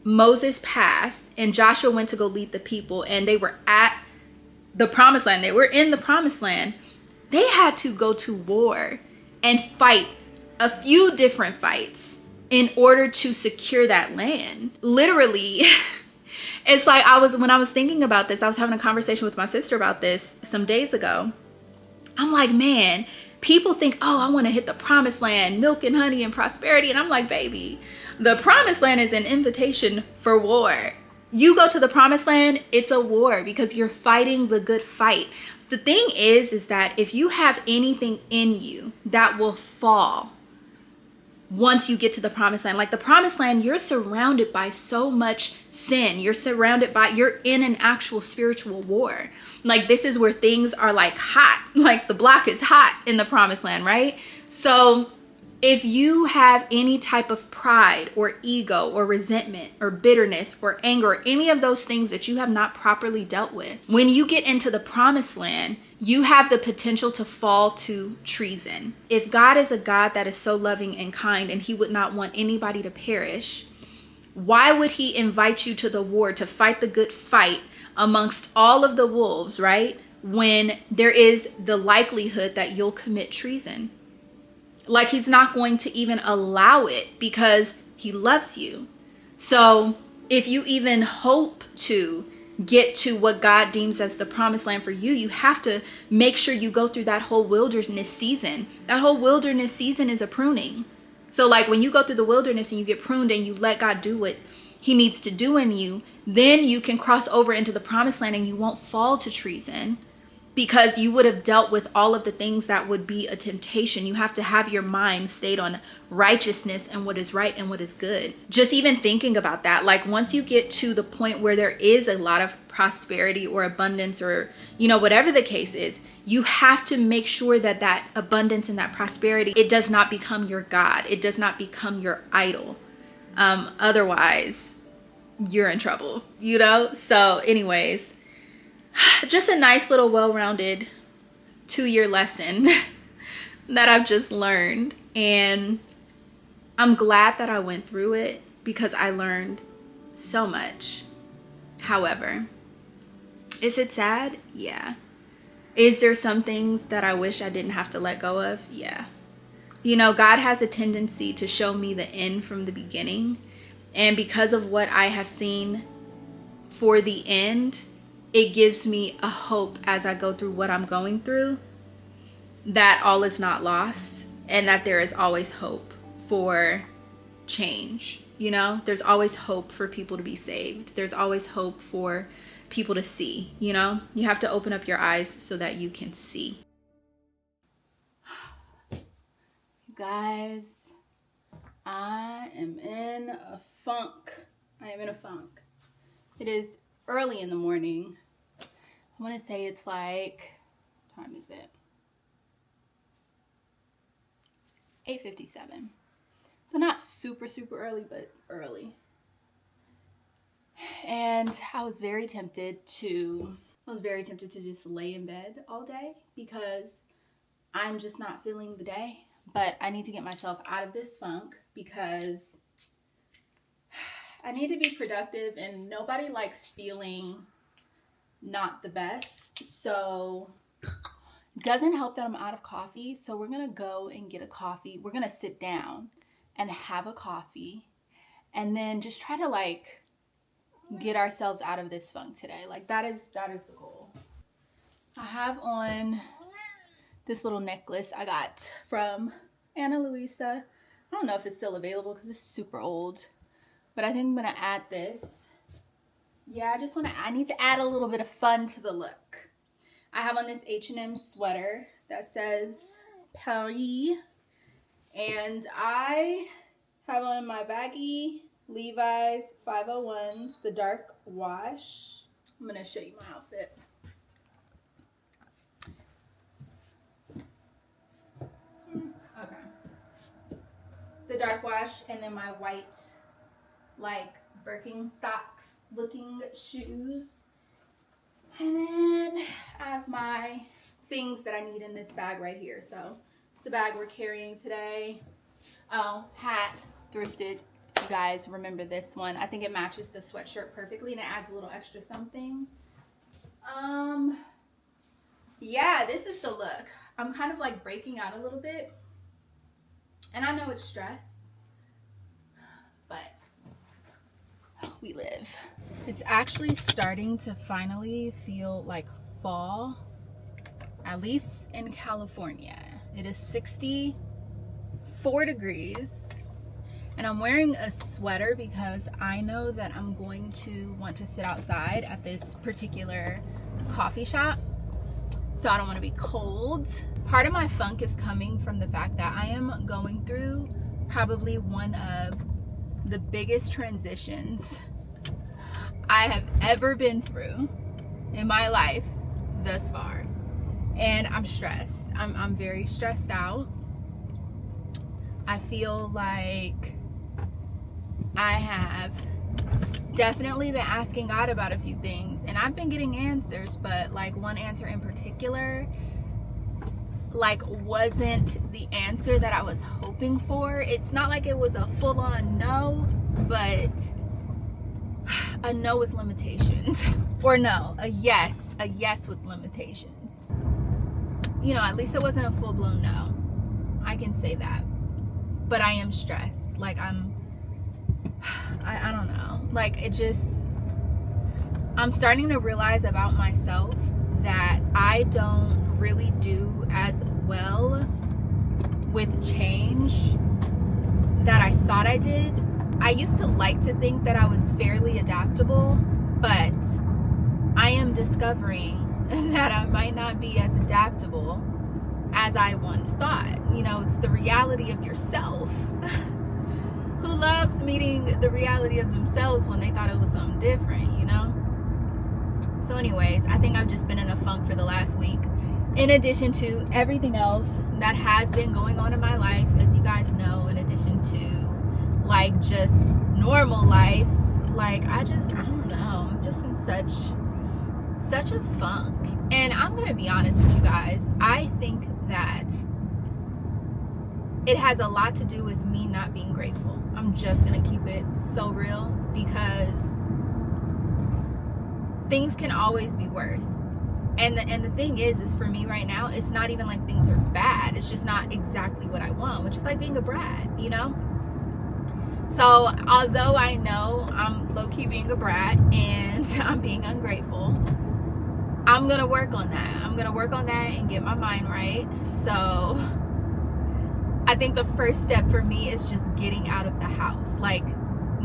Moses passed and Joshua went to go lead the people and they were at the promised land, they were in the promised land, they had to go to war and fight a few different fights in order to secure that land. Literally. It's like when I was thinking about this, I was having a conversation with my sister about this some days ago. I'm like, man, people think, oh, I want to hit the promised land, milk and honey and prosperity. And I'm like, baby, the promised land is an invitation for war. You go to the promised land, it's a war because you're fighting the good fight. The thing is that if you have anything in you that will fall once you get to the promised land, like the promised land, you're surrounded by so much sin. You're in an actual spiritual war. Like this is where things are like hot, like the block is hot in the promised land, right? So if you have any type of pride or ego or resentment or bitterness or anger, or any of those things that you have not properly dealt with, when you get into the promised land, you have the potential to fall to treason. If God is a God that is so loving and kind and he would not want anybody to perish, why would he invite you to the war to fight the good fight amongst all of the wolves, right? When there is the likelihood that you'll commit treason. Like he's not going to even allow it because he loves you. So if you even hope to get to what God deems as the promised land for you, you have to make sure you go through that whole wilderness season. That whole wilderness season is a pruning. So like when you go through the wilderness and you get pruned and you let God do what he needs to do in you, then you can cross over into the promised land and you won't fall to treason because you would have dealt with all of the things that would be a temptation. You have to have your mind stayed on righteousness and what is right and what is good. Just even thinking about that, like once you get to the point where there is a lot of prosperity or abundance or, whatever the case is, you have to make sure that that abundance and that prosperity, it does not become your God. It does not become your idol. Otherwise, you're in trouble, So anyways, just a nice little well-rounded 2-year lesson that I've just learned. And I'm glad that I went through it because I learned so much. However, is it sad? Yeah. Is there some things that I wish I didn't have to let go of? Yeah. God has a tendency to show me the end from the beginning. And because of what I have seen for the end, it gives me a hope as I go through what I'm going through, that all is not lost and that there is always hope for change. There's always hope for people to be saved. There's always hope for people to see, you have to open up your eyes so that you can see. You guys, I am in a funk. It is early in the morning. I want to say it's like, what time is it? 8:57. So not super early, but early. And I was very tempted to just lay in bed all day because I'm just not feeling the day. But I need to get myself out of this funk because I need to be productive and nobody likes feeling not the best. So Doesn't help that I'm out of coffee, so we're gonna go and get a coffee. We're gonna sit down and have a coffee and then just try to like get ourselves out of this funk today. Like that is the goal. I have on this little necklace I got from Ana Luisa. I don't know if it's still available because it's super old, but I think I'm gonna add this. Yeah, I need to add a little bit of fun to the look. I have on this H&M sweater that says Paris, and I have on my baggy Levi's 501s, the dark wash. I'm gonna show you my outfit. Okay. The dark wash, and then my white, like, Birkenstocks looking shoes. And then I have my things that I need in this bag right here. So it's the bag we're carrying today. Oh, hat, thrifted. You guys remember this one. I think it matches the sweatshirt perfectly and it adds a little extra something. Yeah, this is the look. I'm kind of like breaking out a little bit. And I know it's stress, but we live. It's actually starting to finally feel like fall, at least in California. It is 64 degrees, and I'm wearing a sweater because I know that I'm going to want to sit outside at this particular coffee shop, so I don't want to be cold. Part of my funk is coming from the fact that I am going through probably one of the biggest transitions I have ever been through in my life thus far, and I'm stressed. I'm very stressed out. I feel like I have definitely been asking God about a few things, and I've been getting answers, but like one answer in particular like wasn't the answer that I was hoping for. It's not like it was a full-on no, but a no with limitations. Or no, a yes with limitations. You know, at least it wasn't a full-blown no. I can say that. But I am stressed. Like I don't know. Like it just, I'm starting to realize about myself that I don't really do as well with change that I thought I did. I used to like to think that I was fairly adaptable, but I am discovering that I might not be as adaptable as I once thought. You know, it's the reality of yourself. Who loves meeting the reality of themselves when they thought it was something different, you know? So anyways, I think I've just been in a funk for the last week, in addition to everything else that has been going on in my life, as you guys know, in addition to like just normal life. Like I don't know, I'm just in such a funk. And I'm gonna be honest with you guys, I think that it has a lot to do with me not being grateful. I'm just gonna keep it so real, because things can always be worse. And the thing is for me right now, it's not even like things are bad. It's just not exactly what I want, which is like being a brat, you know? So although I know I'm low-key being a brat and I'm being ungrateful, I'm gonna work on that. I'm gonna work on that and get my mind right. So I think the first step for me is just getting out of the house. Like,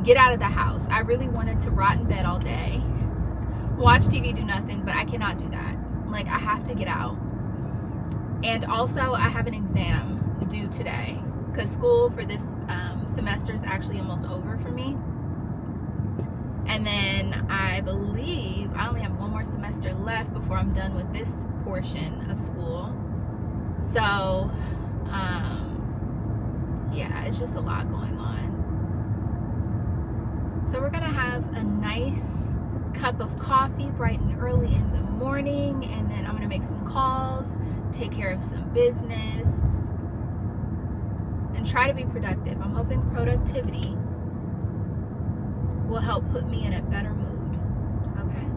get out of the house. I really wanted to rot in bed all day, watch TV, do nothing, but I cannot do that. Like, I have to get out. And also, I have an exam due today, because school for this semester is actually almost over for me. And then I believe I only have one more semester left before I'm done with this portion of school. So, yeah, it's just a lot going on. So we're gonna have a nice cup of coffee bright and early in the morning, and then I'm gonna make some calls, take care of some business, and try to be productive. I'm hoping productivity will help put me in a better mood. Okay.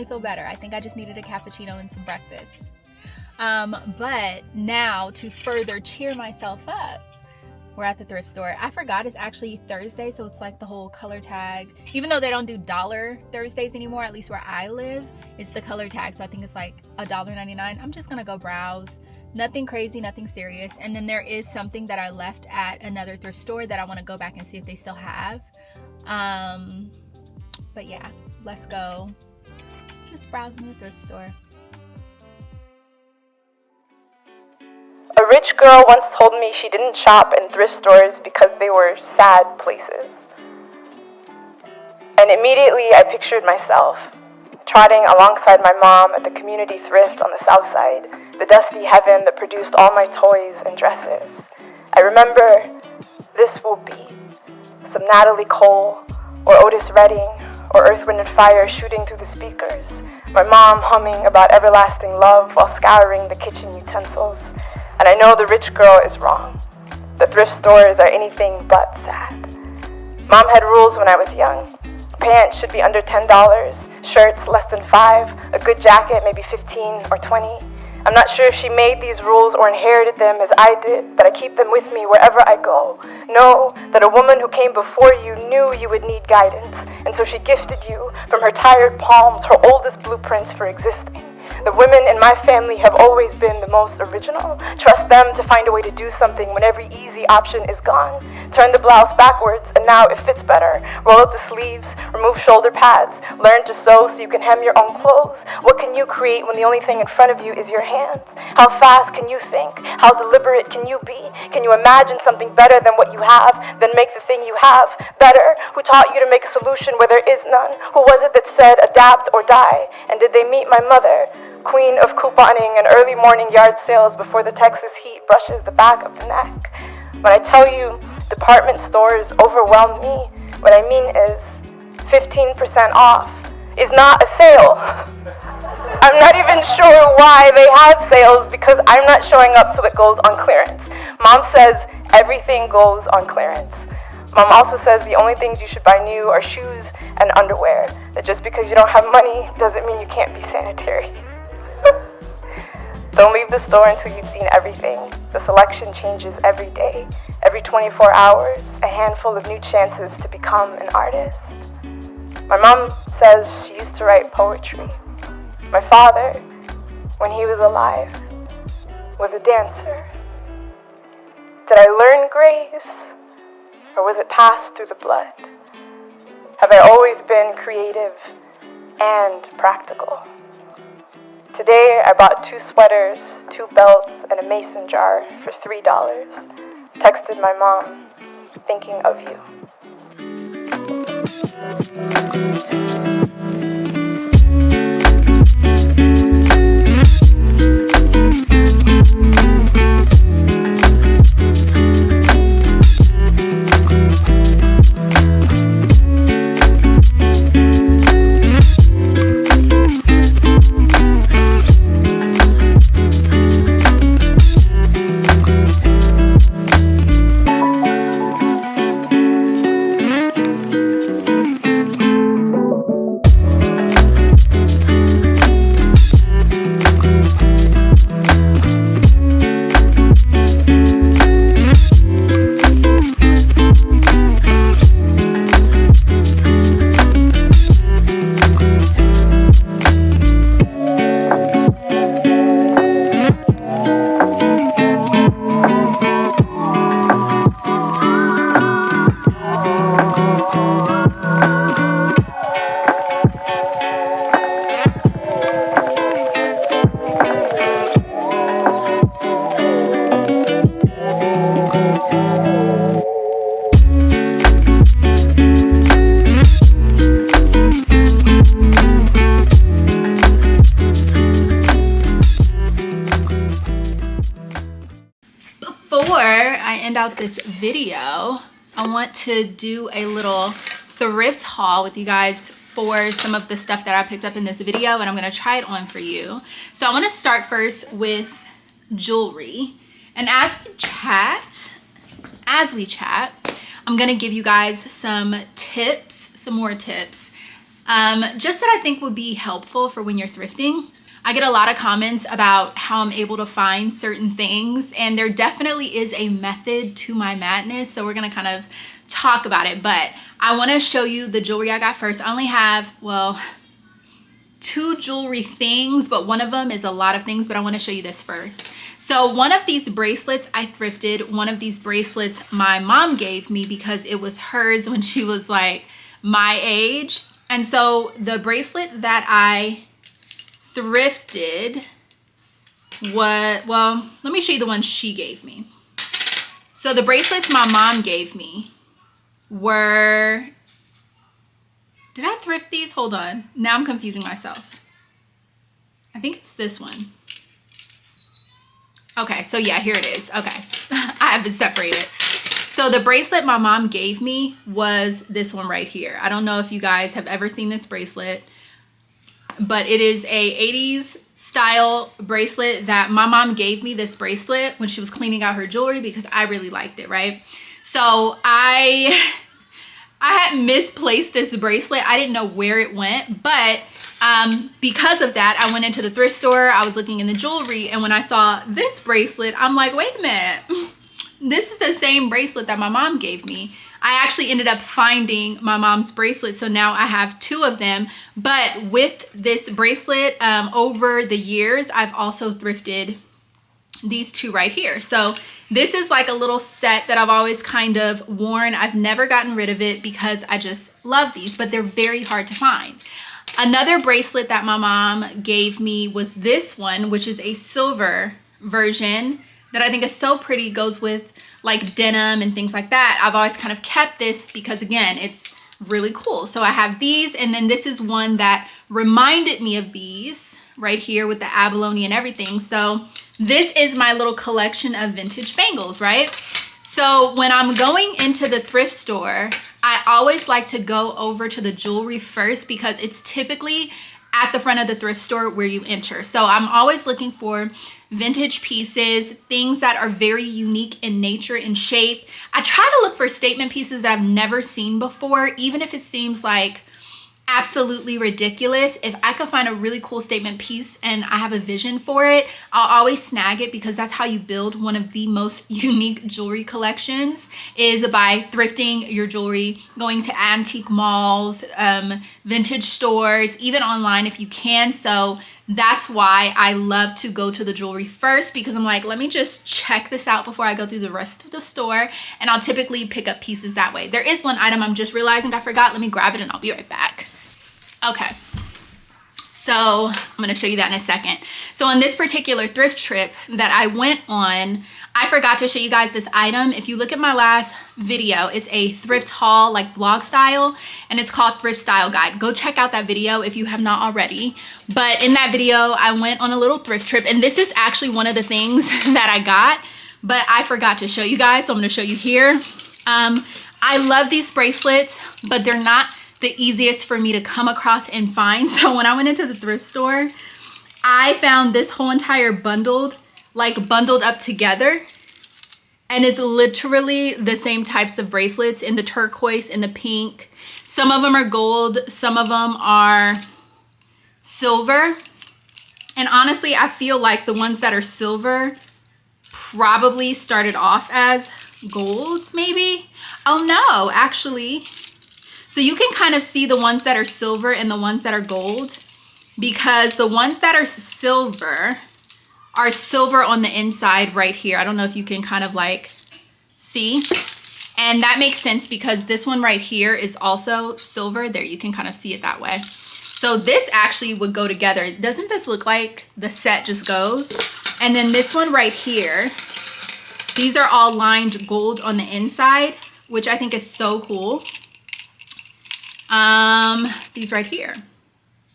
definitely feel better. I think I just needed a cappuccino and some breakfast. But now, to further cheer myself up, we're at the thrift store. I forgot it's actually Thursday, so it's like the whole color tag. Even though they don't do dollar Thursdays anymore, at least where I live, it's the color tag. So I think it's like $1.99. I'm just gonna go browse. Nothing crazy, nothing serious. And then there is something that I left at another thrift store that I want to go back and see if they still have. But yeah, let's go. Just browsing the thrift store. A rich girl once told me she didn't shop in thrift stores because they were sad places. And immediately I pictured myself trotting alongside my mom at the community thrift on the south side, the dusty heaven that produced all my toys and dresses. I remember This Will Be, some Natalie Cole or Otis Redding or Earth, Wind & Fire shooting through the speakers, my mom humming about everlasting love while scouring the kitchen utensils. And I know the rich girl is wrong. The thrift stores are anything but sad. Mom had rules when I was young. Pants should be under $10, shirts less than $5, a good jacket maybe $15 or $20. I'm not sure if she made these rules or inherited them as I did, but I keep them with me wherever I go. Know that a woman who came before you knew you would need guidance, and so she gifted you from her tired palms her oldest blueprints for existing. The women in my family have always been the most original. Trust them to find a way to do something when every easy option is gone. Turn the blouse backwards and now it fits better. Roll up the sleeves, remove shoulder pads, learn to sew so you can hem your own clothes. What can you create when the only thing in front of you is your hands? How fast can you think? How deliberate can you be? Can you imagine something better than what you have, then make the thing you have better? Who taught you to make a solution where there is none? Who was it that said adapt or die? And did they meet my mother? Queen of couponing and early morning yard sales before the Texas heat brushes the back of the neck. When I tell you department stores overwhelm me, what I mean is 15% off is not a sale. I'm not even sure why they have sales because I'm not showing up till it goes on clearance. Mom says everything goes on clearance. Mom also says the only things you should buy new are shoes and underwear. That just because you don't have money doesn't mean you can't be sanitary. Don't leave the store until you've seen everything. The selection changes every day. Every 24 hours, a handful of new chances to become an artist. My mom says she used to write poetry. My father, when he was alive, was a dancer. Did I learn grace, or was it passed through the blood? Have I always been creative and practical? Today, I bought 2 sweaters, 2 belts, and a mason jar for $3. Texted my mom, thinking of you. Out this video, I want to do a little thrift haul with you guys for some of the stuff that I picked up in this video, and I'm going to try it on for you. So I want to start first with jewelry, and as we chat, I'm going to give you guys some tips, some more tips just that I think would be helpful for when you're thrifting. I get a lot of comments about how I'm able to find certain things, and there definitely is a method to my madness, so we're gonna kind of talk about it. But I want to show you the jewelry I got first. I only have, well, 2 jewelry things, but one of them is a lot of things, but I want to show you this first. So one of these bracelets I thrifted. One of these bracelets my mom gave me because it was hers when she was like my age. And so the bracelet that I thrifted was, well, let me show you the one she gave me. So the bracelets my mom gave me were, did I thrift these? Hold on. Now I'm confusing myself. I think it's this one. Okay, so yeah, here it is. Okay, I have it separated. So the bracelet my mom gave me was this one right here. I don't know if you guys have ever seen this bracelet, but it is a 80s style bracelet that my mom gave me this bracelet when she was cleaning out her jewelry because I really liked it, right? So I had misplaced this bracelet. I didn't know where it went, but because of that, I went into the thrift store. I was looking in the jewelry, and when I saw this bracelet, I'm like, wait a minute. This is the same bracelet that my mom gave me. I actually ended up finding my mom's bracelet, so now I have 2 of them. But with this bracelet, over the years, I've also thrifted these 2 right here. So this is like a little set that I've always kind of worn. I've never gotten rid of it because I just love these, but they're very hard to find. Another bracelet that my mom gave me was this one, which is a silver version that I think is so pretty. Goes with like denim and things like that. I've always kind of kept this because, again, it's really cool. So I have these, and then this is one that reminded me of these right here with the abalone and everything. So this is my little collection of vintage bangles, right? So when I'm going into the thrift store, I always like to go over to the jewelry first because it's typically at the front of the thrift store where you enter. So I'm always looking for vintage pieces, things that are very unique in nature and shape. I try to look for statement pieces that I've never seen before, even if it seems like absolutely ridiculous. If I could find a really cool statement piece and I have a vision for it, I'll always snag it because that's how you build one of the most unique jewelry collections, is by thrifting your jewelry, going to antique malls, vintage stores, even online if you can. So that's why I love to go to the jewelry first, because I'm like, let me just check this out before I go through the rest of the store, and I'll typically pick up pieces that way. There is one item I'm just realizing I forgot. Let me grab it and I'll be right back. Okay, so I'm going to show you that in a second. So on this particular thrift trip that I went on, I forgot to show you guys this item. If you look at my last video, it's a thrift haul, like vlog style, and it's called Thrift Style Guide. Go check out that video if you have not already. But in that video, I went on a little thrift trip, and this is actually one of the things that I got, but I forgot to show you guys, so I'm going to show you here. I love these bracelets, but they're not the easiest for me to come across and find. So when I went into the thrift store, I found this whole entire bundled up together, and it's literally the same types of bracelets in the turquoise and the pink. Some of them are gold, some of them are silver, and honestly I feel like the ones that are silver probably started off as gold, maybe. Oh no, actually, so you can kind of see the ones that are silver and the ones that are gold, because the ones that are silver on the inside right here. I don't know if you can kind of like see, and that makes sense because this one right here is also silver. There, you can kind of see it that way. So this actually would go together. Doesn't this look like the set just goes? And then this one right here, these are all lined gold on the inside, which I think is so cool. These right here.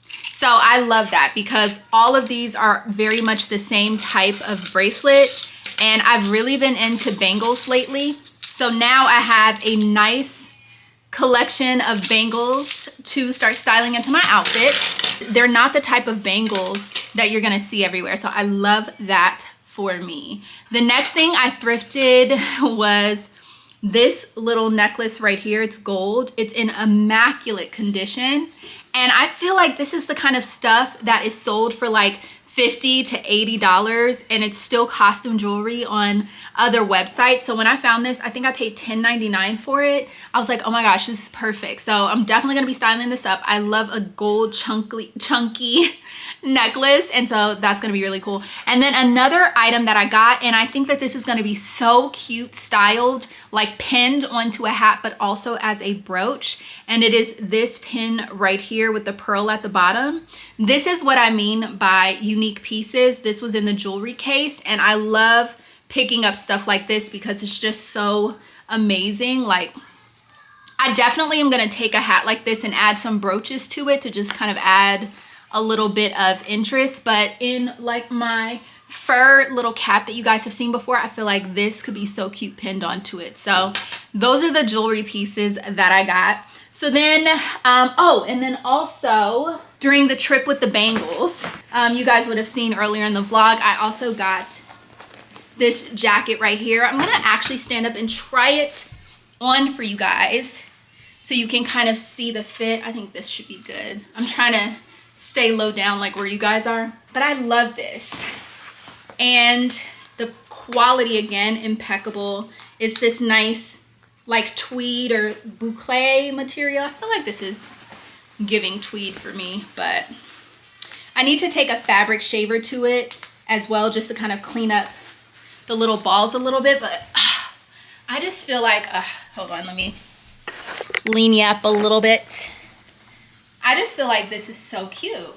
So I love that because all of these are very much the same type of bracelet, and I've really been into bangles lately. So now I have a nice collection of bangles to start styling into my outfits. They're not the type of bangles that you're gonna see everywhere, so I love that for me. The next thing I thrifted was this little necklace right here. It's gold. It's in immaculate condition, And I feel like this is the kind of stuff that is sold for like $50 to $80, and it's still costume jewelry on other websites. So when I found this, I think I paid $10.99 for it. I was like, oh my gosh, this is perfect. So I'm definitely gonna be styling this up. I love a gold chunky necklace, and so that's gonna be really cool. And then another item that I got, and I think that this is gonna be so cute styled, like pinned onto a hat, but also as a brooch. And it is this pin right here with the pearl at the bottom. This is what I mean by unique pieces. This was in the jewelry case, and I love picking up stuff like this because it's just so amazing. Like, I definitely am gonna take a hat like this and add some brooches to it to just kind of add a little bit of interest. But in like my fur little cap that you guys have seen before, I feel like this could be so cute pinned onto it. So those are the jewelry pieces that I got. So then, oh, and then also during the trip with the bangles, you guys would have seen earlier in the vlog, I also got this jacket right here. I'm gonna actually stand up and try it on for you guys so you can kind of see the fit. I think this should be good. I'm trying to stay low down like where you guys are, but I love this. And the quality, again, impeccable. It's this nice like tweed or boucle material. I feel like this is giving tweed for me, but I need to take a fabric shaver to it as well, just to kind of clean up the little balls a little bit. But I just feel like, hold on, let me lean you up a little bit. I just feel like this is so cute.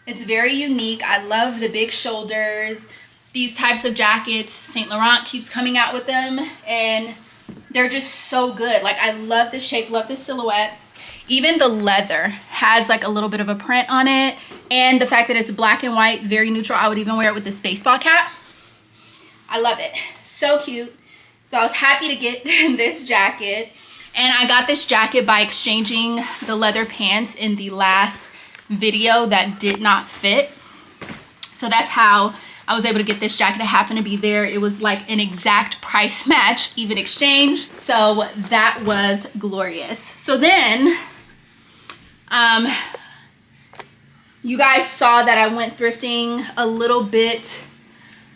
It's very unique. I love the big shoulders. These types of jackets, Saint Laurent keeps coming out with them, and they're just so good. Like, I love this shape, love this silhouette. Even the leather has like a little bit of a print on it, and the fact that it's black and white, very neutral. I would even wear it with this baseball cap. I love it. So cute. So I was happy to get this jacket, and I got this jacket by exchanging the leather pants in the last video that did not fit. So that's how I was able to get this jacket. It happened to be there. It was like an exact price match, even exchange. So that was glorious. So then, you guys saw that I went thrifting a little bit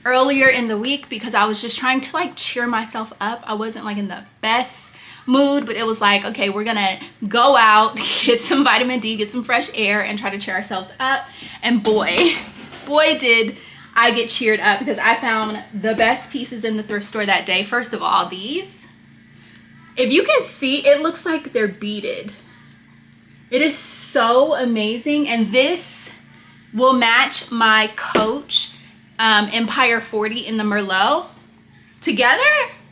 earlier in the week because I was just trying to like cheer myself up. I wasn't like in the best mood, but it was like, okay, we're gonna go out, get some vitamin D, get some fresh air, and try to cheer ourselves up. And boy did I get cheered up, because I found the best pieces in the thrift store that day. First of all, these, if you can see, it looks like they're beaded. It is so amazing, and this will match my Coach Empire 40 in the Merlot together.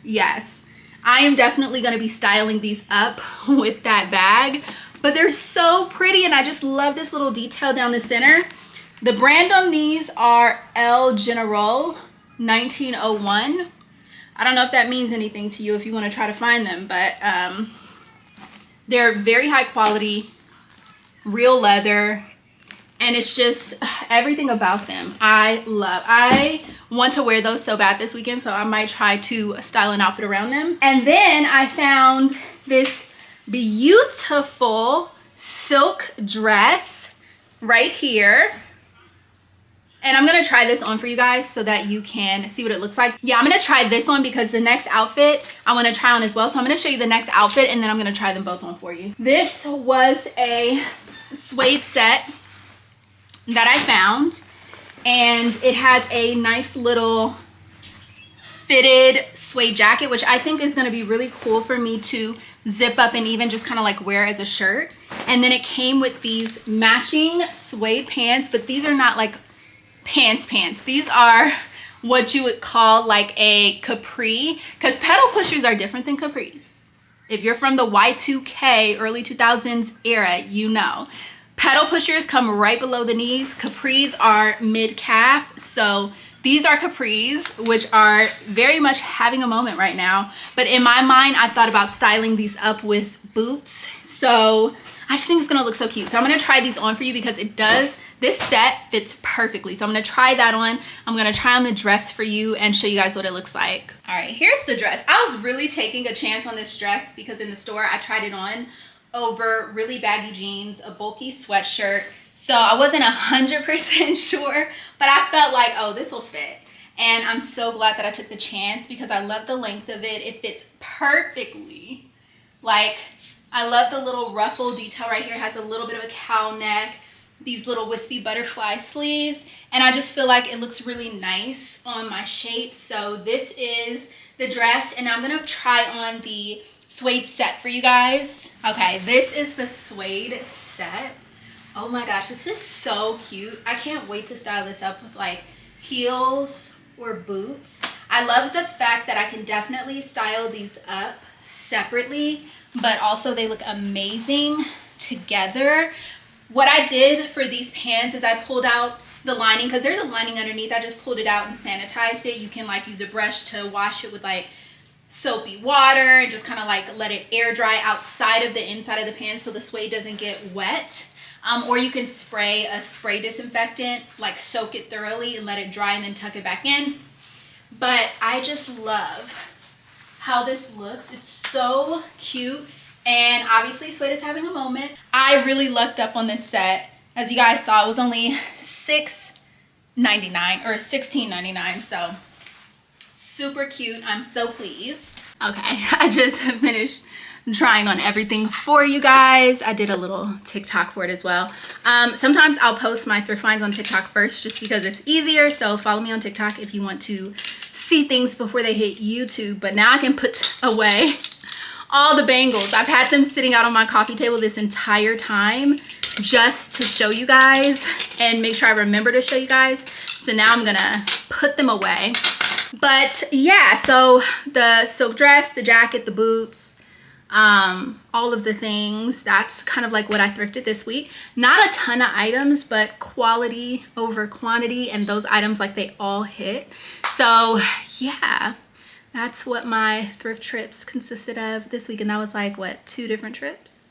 Yes, I am definitely going to be styling these up with that bag, but they're so pretty, and I just love this little detail down the center. The brand on these are El General 1901. I don't know if that means anything to you if you want to try to find them, but they're very high quality, real leather, and it's just everything about them I love. I want to wear those so bad this weekend, so I might try to style an outfit around them. And then I found this beautiful silk dress right here. And I'm gonna try this on for you guys so that you can see what it looks like. Yeah, I'm gonna try this on because the next outfit I wanna try on as well. So I'm gonna show you the next outfit, and then I'm gonna try them both on for you. This was a suede set that I found, and it has a nice little fitted suede jacket, which I think is gonna be really cool for me to zip up and even just kind of like wear as a shirt. And then it came with these matching suede pants, but these are not like pants. These are what you would call like a capri, because pedal pushers are different than capris. If you're from the Y2K, early 2000s era, you know. Pedal pushers come right below the knees. Capris are mid-calf. So these are capris, which are very much having a moment right now. But in my mind, I thought about styling these up with boots. So I just think it's gonna look so cute. So I'm gonna try these on for you because it does, this set fits perfectly. So I'm gonna try that on. I'm gonna try on the dress for you and show you guys what it looks like. All right, here's the dress. I was really taking a chance on this dress because in the store I tried it on over really baggy jeans, a bulky sweatshirt. So I wasn't 100% sure, but I felt like, oh, this will fit. And I'm so glad that I took the chance because I love the length of it. It fits perfectly. Like, I love the little ruffle detail right here. It has a little bit of a cow neck, these little wispy butterfly sleeves, and I just feel like it looks really nice on my shape. So this is the dress, and I'm gonna try on the suede set for you guys. Okay, this is the suede set. Oh my gosh, this is so cute. I can't wait to style this up with like heels or boots. I love the fact that I can definitely style these up separately, but also they look amazing together. What I did for these pants is I pulled out the lining because there's a lining underneath. I just pulled it out and sanitized it. You can like use a brush to wash it with like soapy water and just kind of like let it air dry outside of the inside of the pants so the suede doesn't get wet. Or you can spray a spray disinfectant, like soak it thoroughly and let it dry and then tuck it back in. But I just love how this looks. It's so cute. And obviously suede is having a moment. I really lucked up on this set. As you guys saw, it was only $6.99 or $16.99. So super cute. I'm so pleased. Okay, I just finished trying on everything for you guys. I did a little TikTok for it as well. Sometimes I'll post my thrift finds on TikTok first just because it's easier. So follow me on TikTok if you want to see things before they hit YouTube. But now I can put away all the bangles. I've had them sitting out on my coffee table this entire time just to show you guys and make sure I remember to show you guys. So now I'm gonna put them away. But yeah, so the silk dress, the jacket, the boots, all of the things, that's kind of like what I thrifted this week. Not a ton of items, but quality over quantity, and those items, like, they all hit. So yeah, that's what my thrift trips consisted of this week. And that was like, what, 2 different trips?